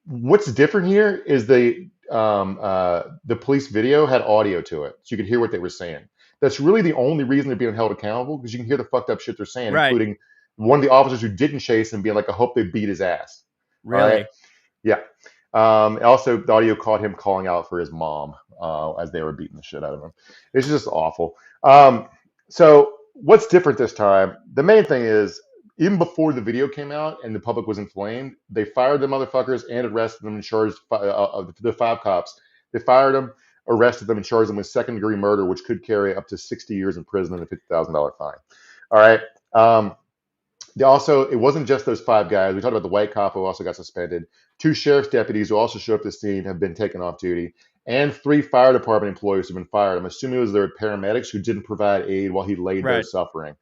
what's different here is the police video had audio to it, so you could hear what they were saying. That's really the only reason they're being held accountable, because you can hear the fucked up shit they're saying, Right. including one of the officers who didn't chase him being like, "I hope they beat his ass." Really? All right? Yeah. Also, the audio caught him calling out for his mom as they were beating the shit out of him. It's just awful. So what's different this time? The main thing is, even before the video came out and the public was inflamed, they fired the motherfuckers and arrested them and charged the 5 cops. They fired them, arrested them, and charged them with second-degree murder, which could carry up to 60 years in prison and a $50,000 fine. All right. It wasn't just those 5 guys. We talked about the white cop who also got suspended. 2 sheriff's deputies who also showed up at the scene have been taken off duty, and 3 fire department employees have been fired. I'm assuming it was their paramedics who didn't provide aid while he laid there suffering.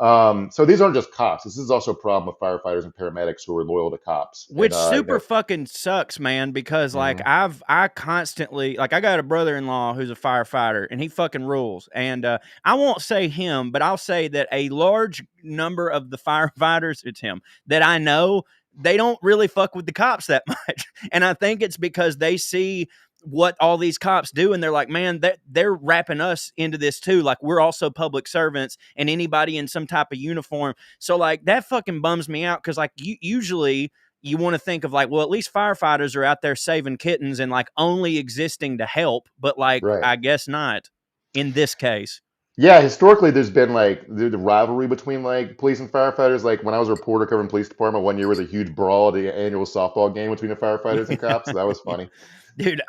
So these aren't just cops. This is also a problem with firefighters and paramedics who are loyal to cops. Which super fucking sucks, man, because like I constantly, like, I got a brother-in-law who's a firefighter and he fucking rules. And I won't say him, but I'll say that a large number of the firefighters, it's him, that I know, they don't really fuck with the cops that much. And I think it's because they see what all these cops do, and they're like, man, they're wrapping us into this too. Like, we're also public servants, and anybody in some type of uniform. So like, that fucking bums me out, because like, usually you want to think of like, well, at least firefighters are out there saving kittens and like only existing to help, but like, I guess not in this case. Yeah, historically, there's been like the rivalry between like police and firefighters. Like when I was a reporter covering police department, one year was a huge brawl at the annual softball game between the firefighters and cops. So that was funny. Dude,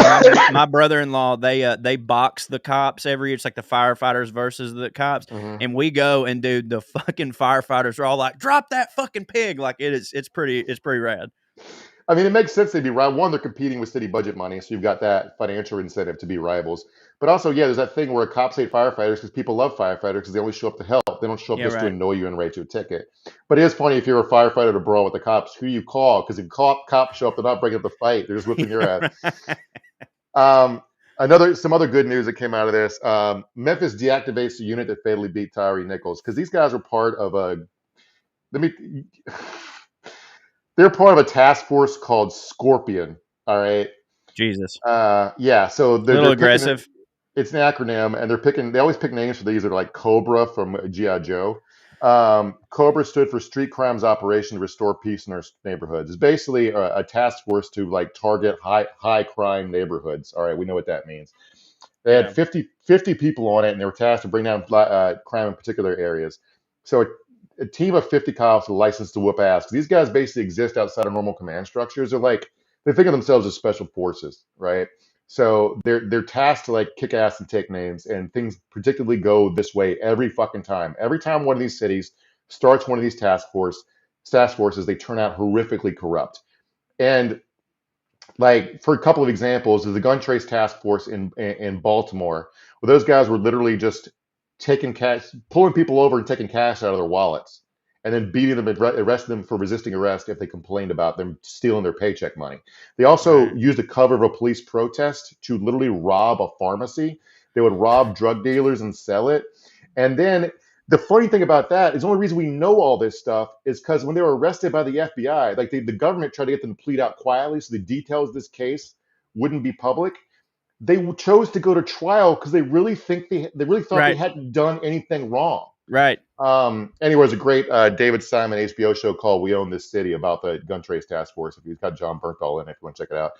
my brother-in-law, they box the cops every year. It's like the firefighters versus the cops. And we go, and dude, the fucking firefighters are all like, drop that fucking pig. Like, it's pretty rad. I mean, it makes sense they'd be right. One, they're competing with city budget money, so you've got that financial incentive to be rivals. But also, yeah, there's that thing where cops hate firefighters because people love firefighters because they only show up to help. They don't show up just to annoy you and write you a ticket. But it is funny, if you're a firefighter to brawl with the cops, who you call? Because if cops show up, they're not breaking up the fight. They're just whipping your ass. Some other good news that came out of this. Memphis deactivates the unit that fatally beat Tyre Nichols, because these guys are part of they're part of a task force called Scorpion. All right. Jesus. Yeah. So they're a little aggressive. It's an acronym, and they always pick names for these that are like Cobra from G.I. Joe. Cobra stood for Street Crimes Operation to Restore Peace in Our Neighborhoods. It's basically a task force to like target high crime neighborhoods. All right, we know what that means. They had 50 people on it, and they were tasked to bring down crime in particular areas. So a team of 50 cops with a license to whoop ass. These guys basically exist outside of normal command structures. They think of themselves as special forces, right? So they're tasked to like kick ass and take names, and things particularly go this way every fucking time. Every time one of these cities starts one of these task forces, they turn out horrifically corrupt. And like, for a couple of examples, there's the gun trace task force in Baltimore, where those guys were literally just taking cash, pulling people over and taking cash out of their wallets, and then beating them and arresting them for resisting arrest if they complained about them stealing their paycheck money. They also used the cover of a police protest to literally rob a pharmacy. They would rob drug dealers and sell it. And then the funny thing about that is the only reason we know all this stuff is because when they were arrested by the FBI, like the government tried to get them to plead out quietly so the details of this case wouldn't be public. They chose to go to trial because they really thought they hadn't done anything wrong. Right. Anyway, there's a great David Simon HBO show called We Own This City about the gun trace task force. If you've got John Bernthal in it, if you want to check it out.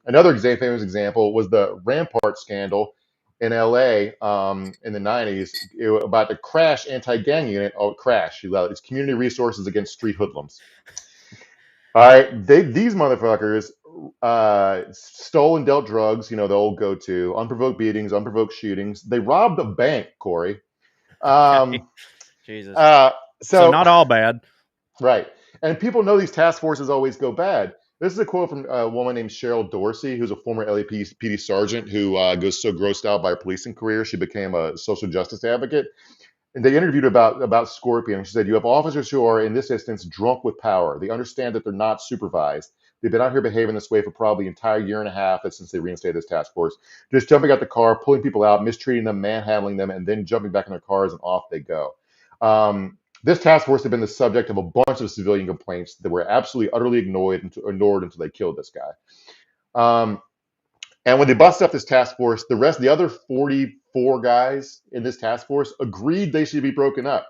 Another famous example was the Rampart scandal in LA in the 90s about the Crash anti-gang unit. Oh, Crash. It's community resources against street hoodlums. All right. These motherfuckers stole and dealt drugs, the old go-to, unprovoked beatings, unprovoked shootings. They robbed a bank, Corey. Jesus. So not all bad. Right. And people know these task forces always go bad. This is a quote from a woman named Cheryl Dorsey, who's a former LAPD sergeant who goes so grossed out by her policing career, she became a social justice advocate. And they interviewed her about Scorpion. She said, "You have officers who are, in this instance, drunk with power. They understand that they're not supervised. They've been out here behaving this way for probably an entire year and a half since they reinstated this task force. Just jumping out the car, pulling people out, mistreating them, manhandling them, and then jumping back in their cars and off they go." This task force had been the subject of a bunch of civilian complaints that were absolutely, utterly ignored until they killed this guy. And when they busted up this task force, the other 44 guys in this task force agreed they should be broken up.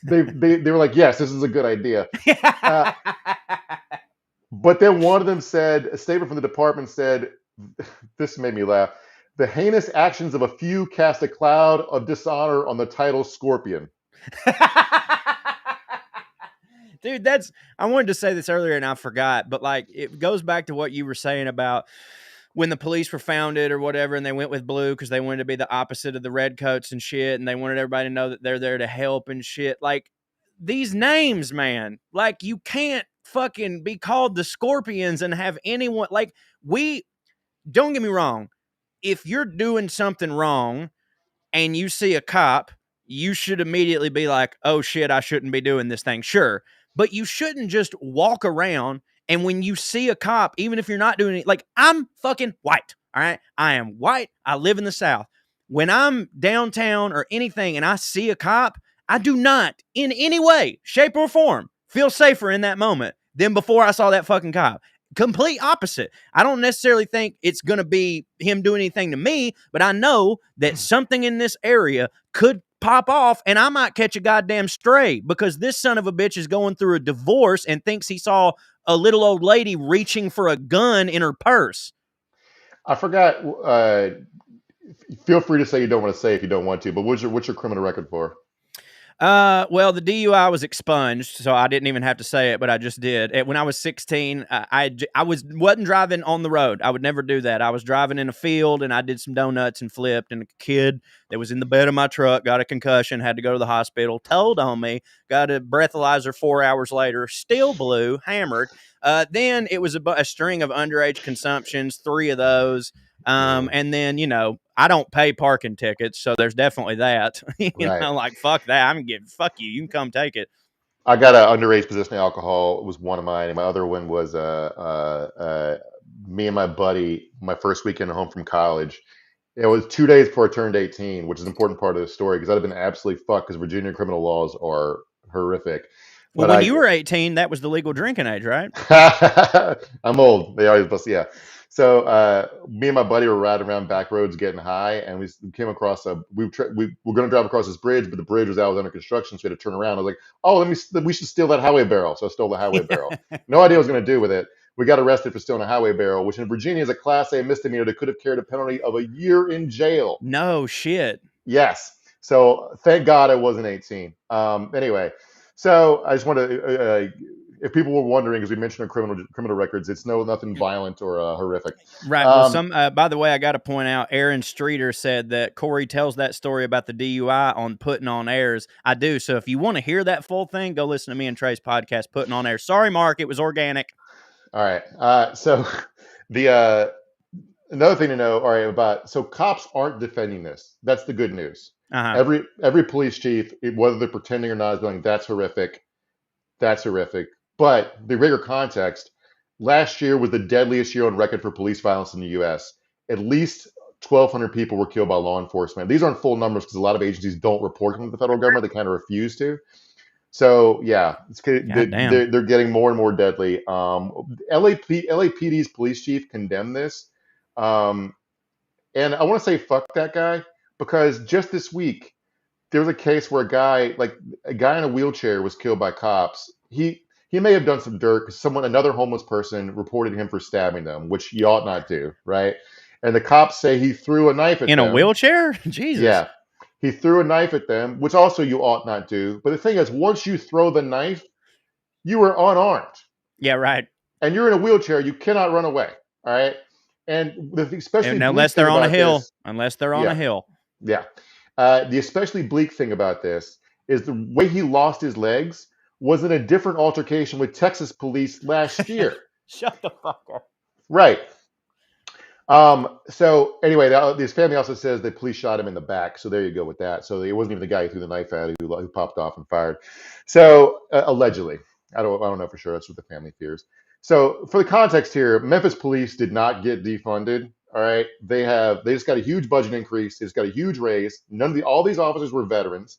They were like, "Yes, this is a good idea." But then one of them said, a statement from the department said, this made me laugh, "The heinous actions of a few cast a cloud of dishonor on the title Scorpion." Dude, I wanted to say this earlier and I forgot, but like it goes back to what you were saying about when the police were founded or whatever, and they went with blue because they wanted to be the opposite of the redcoats and shit, and they wanted everybody to know that they're there to help and shit. Like these names, man, like you can't fucking be called the Scorpions and have anyone like don't get me wrong. If you're doing something wrong and you see a cop, you should immediately be like, "Oh shit, I shouldn't be doing this thing." Sure. But you shouldn't just walk around and when you see a cop, even if you're not doing it, like I'm fucking white. All right. I am white. I live in the South. When I'm downtown or anything and I see a cop, I do not in any way, shape, or form feel safer in that moment than before I saw that fucking cop. Complete opposite. I don't necessarily think it's going to be him doing anything to me, but I know that something in this area could pop off and I might catch a goddamn stray because this son of a bitch is going through a divorce and thinks he saw a little old lady reaching for a gun in her purse. I forgot. Feel free to say you don't want to say if you don't want to, but what's your criminal record for? Well, the DUI was expunged, so I didn't even have to say it, but I just did. When I was 16, I wasn't driving on the road. I would never do that. I was driving in a field, and I did some donuts and flipped, and a kid that was in the bed of my truck got a concussion, had to go to the hospital, told on me, got a breathalyzer 4 hours later, still blue, hammered. Then it was a string of underage consumptions, 3 of those. And then, I don't pay parking tickets, so there's definitely that. Like, fuck that. Fuck you. You can come take it. I got an underage possession of alcohol. It was one of mine. And my other one was me and my buddy, my first weekend home from college. It was 2 days before I turned 18, which is an important part of the story because I'd have been absolutely fucked because Virginia criminal laws are horrific. Well, when you were 18, that was the legal drinking age, right? I'm old. They always bust, yeah. So me and my buddy were riding around back roads getting high, and we came across we were going to drive across this bridge, but the bridge was under construction, so we had to turn around. I was like, "Oh, we should steal that highway barrel." So I stole the highway barrel. No idea what I was going to do with it. We got arrested for stealing a highway barrel, which in Virginia is a Class A misdemeanor that could have carried a penalty of a year in jail. No shit. Yes. So thank God I wasn't 18. Anyway, so I just want to. If people were wondering, as we mentioned our criminal records, it's nothing violent or horrific. Right. Well, by the way, I got to point out, Aaron Streeter said that Corey tells that story about the DUI on Putting on Airs. I do. So if you want to hear that full thing, go listen to me and Trae's podcast, Putting on Air. Sorry, Mark, it was organic. All right. So the another thing to know, all right, so cops aren't defending this. That's the good news. Uh-huh. Every police chief, whether they're pretending or not, is going, "That's horrific. That's horrific." But the bigger context, last year was the deadliest year on record for police violence in the U.S. At least 1,200 people were killed by law enforcement. These aren't full numbers because a lot of agencies don't report them to the federal government. They kind of refuse to. So yeah, they're getting more and more deadly. LAPD's police chief condemned this, and I want to say fuck that guy, because just this week there was a case where a guy in a wheelchair was killed by cops. He may have done some dirt because another homeless person reported him for stabbing them, which you ought not do, right? And the cops say he threw a knife at them. In a wheelchair? Jesus. Yeah. He threw a knife at them, which also you ought not do. But the thing is, once you throw the knife, you are unarmed. Yeah, right. And you're in a wheelchair. You cannot run away. All right. And unless they're on a hill. Unless they're on a hill. Yeah. The especially bleak thing about this is the way he lost his legs was in a different altercation with Texas police last year. Shut the fuck up. Right. So anyway, this family also says the police shot him in the back. So there you go with that. So it wasn't even the guy who threw the knife at who popped off and fired. So allegedly, I don't know for sure. That's what the family fears. So for the context here, Memphis police did not get defunded. All right. They just got a huge budget increase. They just got a huge raise. All these officers were veterans.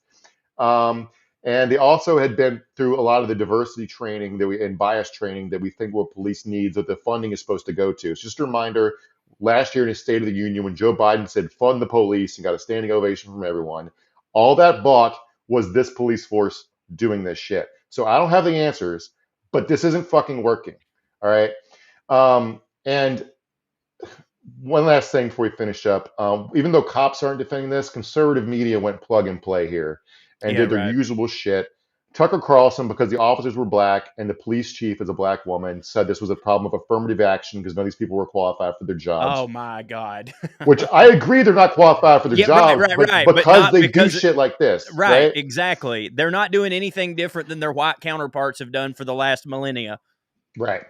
And they also had been through a lot of the diversity training and bias training that we think what police needs, that the funding is supposed to go to. It's just a reminder, last year in his State of the Union, when Joe Biden said fund the police and got a standing ovation from everyone, all that bought was this police force doing this shit. So I don't have the answers, but this isn't fucking working. All right. And one last thing before we finish up. Even though cops aren't defending this, conservative media went plug and play here and did their usual shit. Tucker Carlson, because the officers were black and the police chief is a black woman, said this was a problem of affirmative action because none of these people were qualified for their jobs. Oh my God. Which I agree they're not qualified for their jobs, right. because they do shit like this. Right, exactly. They're not doing anything different than their white counterparts have done for the last millennia. Right.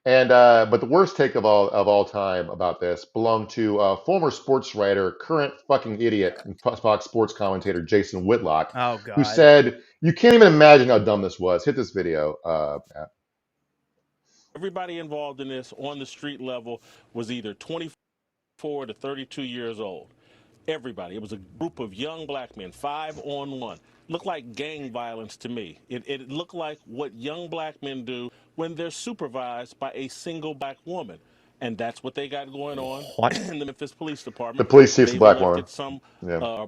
And but the worst take of all time about this belonged to former sports writer, current fucking idiot, and Fox Sports commentator Jason Whitlock, who said, "You can't even imagine how dumb this was." Hit this video. Matt. Everybody involved in this on the street level was either 24 to 32 years old. Everybody. It was a group of young black men, 5-on-1. Looked like gang violence to me. It looked like what young black men do when they're supervised by a single black woman. And that's what they got going on in the Memphis Police Department. The police chief's a black woman.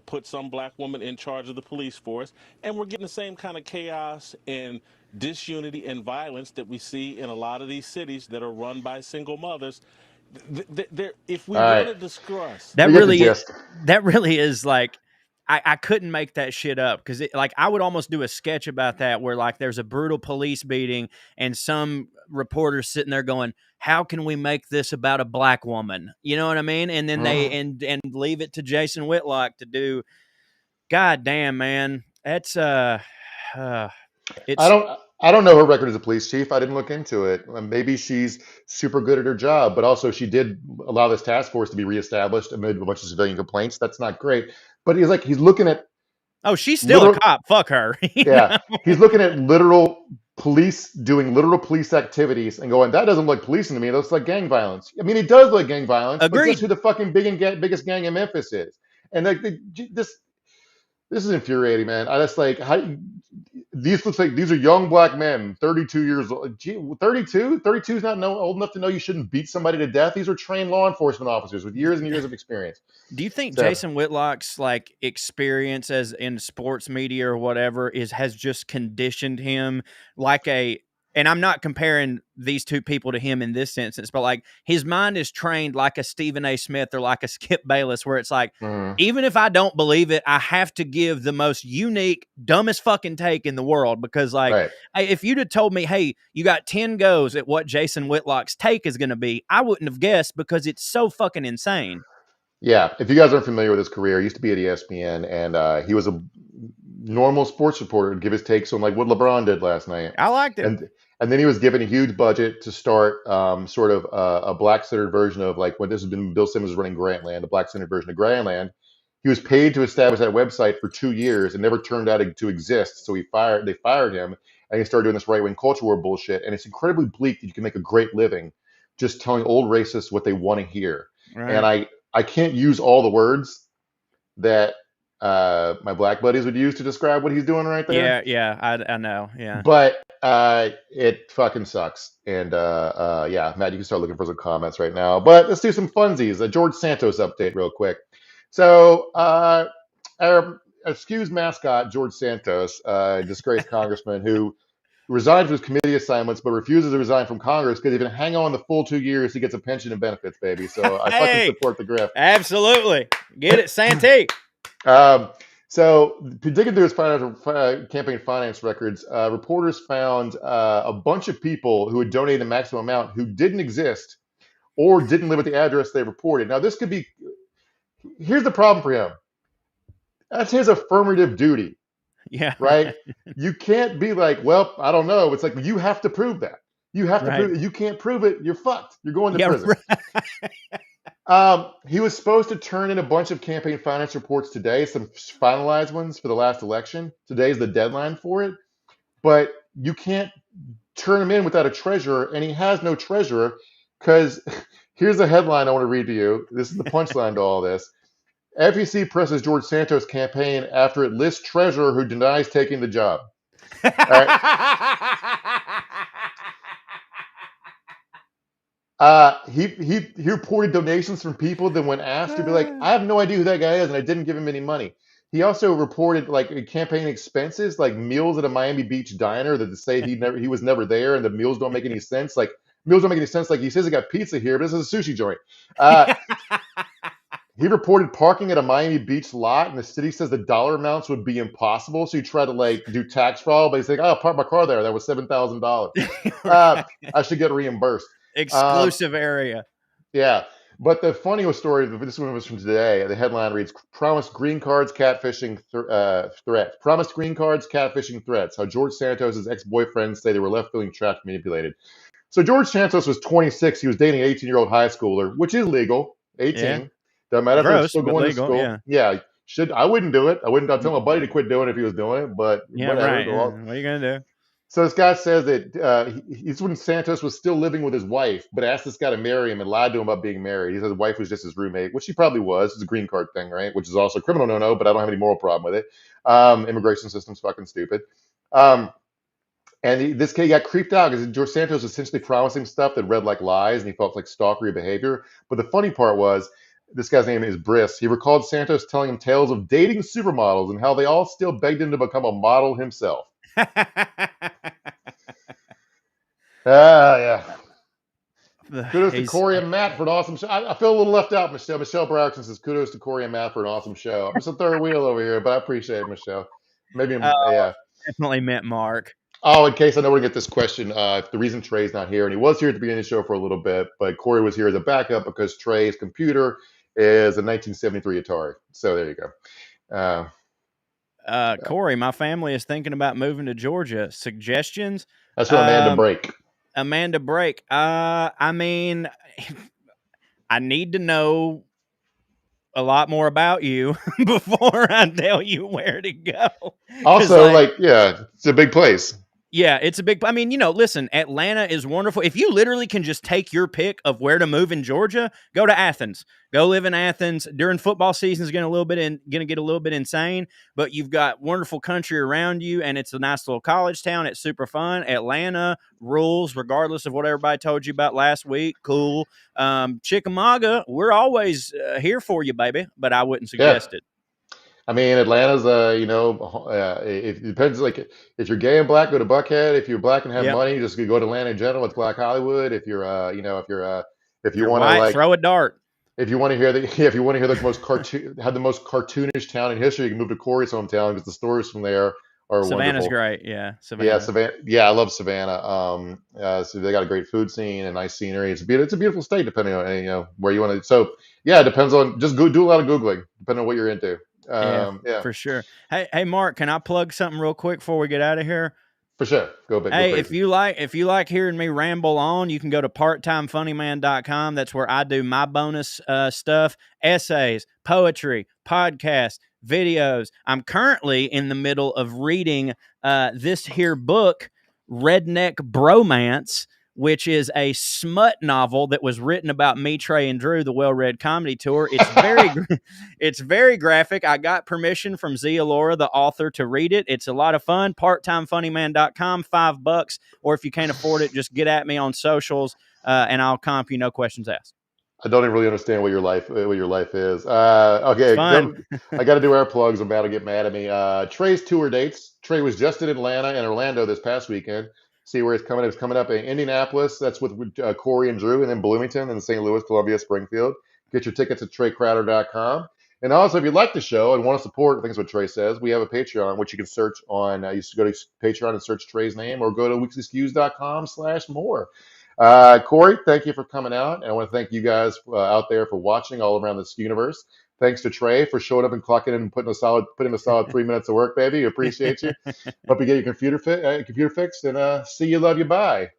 Put some black woman in charge of the police force. And we're getting the same kind of chaos and disunity and violence that we see in a lot of these cities that are run by single mothers. If we want to discuss that really is like, I couldn't make that shit up, because I would almost do a sketch about that where like there's a brutal police beating and some reporter's sitting there going, how can we make this about a black woman? You know what I mean? And then they and leave it to Jason Whitlock to do. God damn, man. That's I don't know her record as a police chief. I didn't look into it. Maybe she's super good at her job, but also she did allow this task force to be reestablished amid a bunch of civilian complaints. That's not great. But he's looking at. Oh, she's still a cop. Fuck her. Yeah. He's looking at literal police doing literal police activities and going, that doesn't look like policing to me. It looks like gang violence. I mean, it does look like gang violence. Agreed. But guess who the fucking biggest gang in Memphis is? And this is infuriating, man. I just like these are young black men, 32 years old. 32 is not old enough to know you shouldn't beat somebody to death. These are trained law enforcement officers with years and years of experience. Do you think Jason Whitlock's experience as in sports media or whatever has just conditioned him and I'm not comparing these two people to him in this instance, but his mind is trained like a Stephen A. Smith or like a Skip Bayless, where it's even if I don't believe it, I have to give the most unique, dumbest fucking take in the world, because if you'd have told me, hey, you got 10 goes at what Jason Whitlock's take is going to be, I wouldn't have guessed, because it's so fucking insane. Yeah. If you guys aren't familiar with his career, he used to be at ESPN, and he was a normal sports reporter to give his takes on what LeBron did last night. I liked it. And then he was given a huge budget to start sort of a black-centered version of when this has been Bill Simmons was running Grantland, the black-centered version of Grantland. He was paid to establish that website for 2 years and never turned out to exist. So they fired him, and he started doing this right-wing culture war bullshit. And it's incredibly bleak that you can make a great living just telling old racists what they want to hear. Right. And I can't use all the words that my black buddies would use to describe what he's doing right there. Yeah, I know. Yeah. But it fucking sucks. And yeah, Matt, you can start looking for some comments right now. But let's do some funsies. A George Santos update real quick. So our Skews mascot, George Santos, disgraced congressman who resigned from his committee assignments but refuses to resign from Congress because if he can hang on the full 2 years, he gets a pension and benefits, baby. So I fucking support the grift. Absolutely. Get it, Santee. So, digging through his campaign finance records, reporters found a bunch of people who had donated the maximum amount who didn't exist or didn't live at the address they reported. Now, this could be. Here's the problem for him. That's his affirmative duty. Yeah. Right? You can't be like, well, I don't know. It's like you have to prove that. You have to prove it. You can't prove it. You're fucked. You're going to prison. He was supposed to turn in a bunch of campaign finance reports today, some finalized ones for the last election. Today's the deadline for it. But you can't turn them in without a treasurer, and he has no treasurer because here's the headline I want to read to you. This is the punchline to all this. FEC presses George Santos' campaign after it lists treasurer who denies taking the job. All right. He reported donations from people that when asked to be like, I have no idea who that guy is, and I didn't give him any money. He also reported like campaign expenses, like meals at a Miami Beach diner that say he was never there, and the meals don't make any sense. Like meals don't make any sense. Like he says he got pizza here, but this is a sushi joint. He reported parking at a Miami Beach lot, and the city says the dollar amounts would be impossible. So he tried to like do tax fraud, but he's like, "Oh, I parked my car there. That was $7,000. I should get reimbursed." Exclusive area. Yeah, but the funniest story. This one was from today. The headline reads: "Promised green cards, catfishing threats. Promised green cards, catfishing threats. How George Santos' ex-boyfriends say they were left feeling trapped, manipulated." So George Santos was 26. He was dating an 18-year-old high schooler, which is legal. 18. Yeah. Doesn't matter if Gross, they're still but going legal, to school. yeah. I wouldn't do it. I'd tell my buddy to quit doing it if he was doing it, but Yeah, whatever. right. Yeah. What are you going to do? So this guy says that he's when Santos was still living with his wife, but asked this guy to marry him and lied to him about being married. He said his wife was just his roommate, which she probably was. It's a green card thing, right? Which is also a criminal no-no, but I don't have any moral problem with it. Immigration system's fucking stupid. And this kid got creeped out because George Santos was essentially promising stuff that read like lies, and he felt like stalkery behavior. But the funny part was, this guy's name is Briss. He recalled Santos telling him tales of dating supermodels and how they all still begged him to become a model himself. Yeah. Kudos to Corey and Matt for an awesome show. I feel a little left out, Michelle. Michelle Brown says kudos to Corey and Matt for an awesome show. I'm just a third wheel over here, but I appreciate it, Michelle. Maybe yeah. Definitely meant Mark. Oh, in case I know we're gonna get this question, the reason Trae's not here, and he was here at the beginning of the show for a little bit, but Corey was here as a backup because Trae's computer is a 1973 Atari. So there you go. Corey, my family is thinking about moving to Georgia. Suggestions? That's for Amanda Brake. Amanda Brake. I mean, I need to know a lot more about you before I tell you where to go. Also, it's a big place. Yeah, it's a big. I mean, listen, Atlanta is wonderful. If you literally can just take your pick of where to move in Georgia, go to Athens. Go live in Athens. During football season is going to get a little bit insane, but you've got wonderful country around you, and it's a nice little college town. It's super fun. Atlanta rules, regardless of what everybody told you about last week. Cool. Chickamauga, we're always here for you, baby, but I wouldn't suggest it. I mean, Atlanta's, it depends. Like, if you're gay and black, go to Buckhead. If you're black and have money, just go to Atlanta in general. It's Black Hollywood. If you're, if you want to throw a dart. If you want to hear the most cartoonish town in history, you can move to Corey's hometown because the stories from there are Savannah's wonderful. Great, yeah. Savannah. Yeah, Savannah. Yeah, I love Savannah. So they got a great food scene and nice scenery. It's a beautiful state, depending on where you want to. So yeah, it depends on. Just go do a lot of Googling, depending on what you're into. Yeah, for sure. Hey, Mark, can I plug something real quick before we get out of here? For sure. Go big. Hey, if you like hearing me ramble on, you can go to parttimefunnyman.com. That's where I do my bonus stuff, essays, poetry, podcasts, videos. I'm currently in the middle of reading this here book, Redneck Bromance, which is a smut novel that was written about me, Trae, and Drew, the Well-Read Comedy Tour. It's very, it's very graphic. I got permission from Zia Laura, the author, to read it. It's a lot of fun. PartTimeFunnyman.com, $5. Or if you can't afford it, just get at me on socials, and I'll comp you, no questions asked. I don't even really understand what your life is. Okay, I got to do our plugs. I'm about to get mad at me. Trae's tour dates. Trae was just in Atlanta and Orlando this past weekend. See where he's coming. It's coming up in Indianapolis. That's with Corey and Drew, and then Bloomington, and St. Louis, Columbia, Springfield. Get your tickets at TraeCrowder.com. And also, if you like the show and want to support, I think that's what Trae says, we have a Patreon, which you can search on. You just go to Patreon and search Trae's name, or go to weeklyskews.com/more. Corey, thank you for coming out. And I want to thank you guys out there for watching all around this universe. Thanks to Trae for showing up and clocking in and putting a solid 3 minutes of work, baby. We appreciate you. Hope you get your computer fixed, and see you, love you, bye.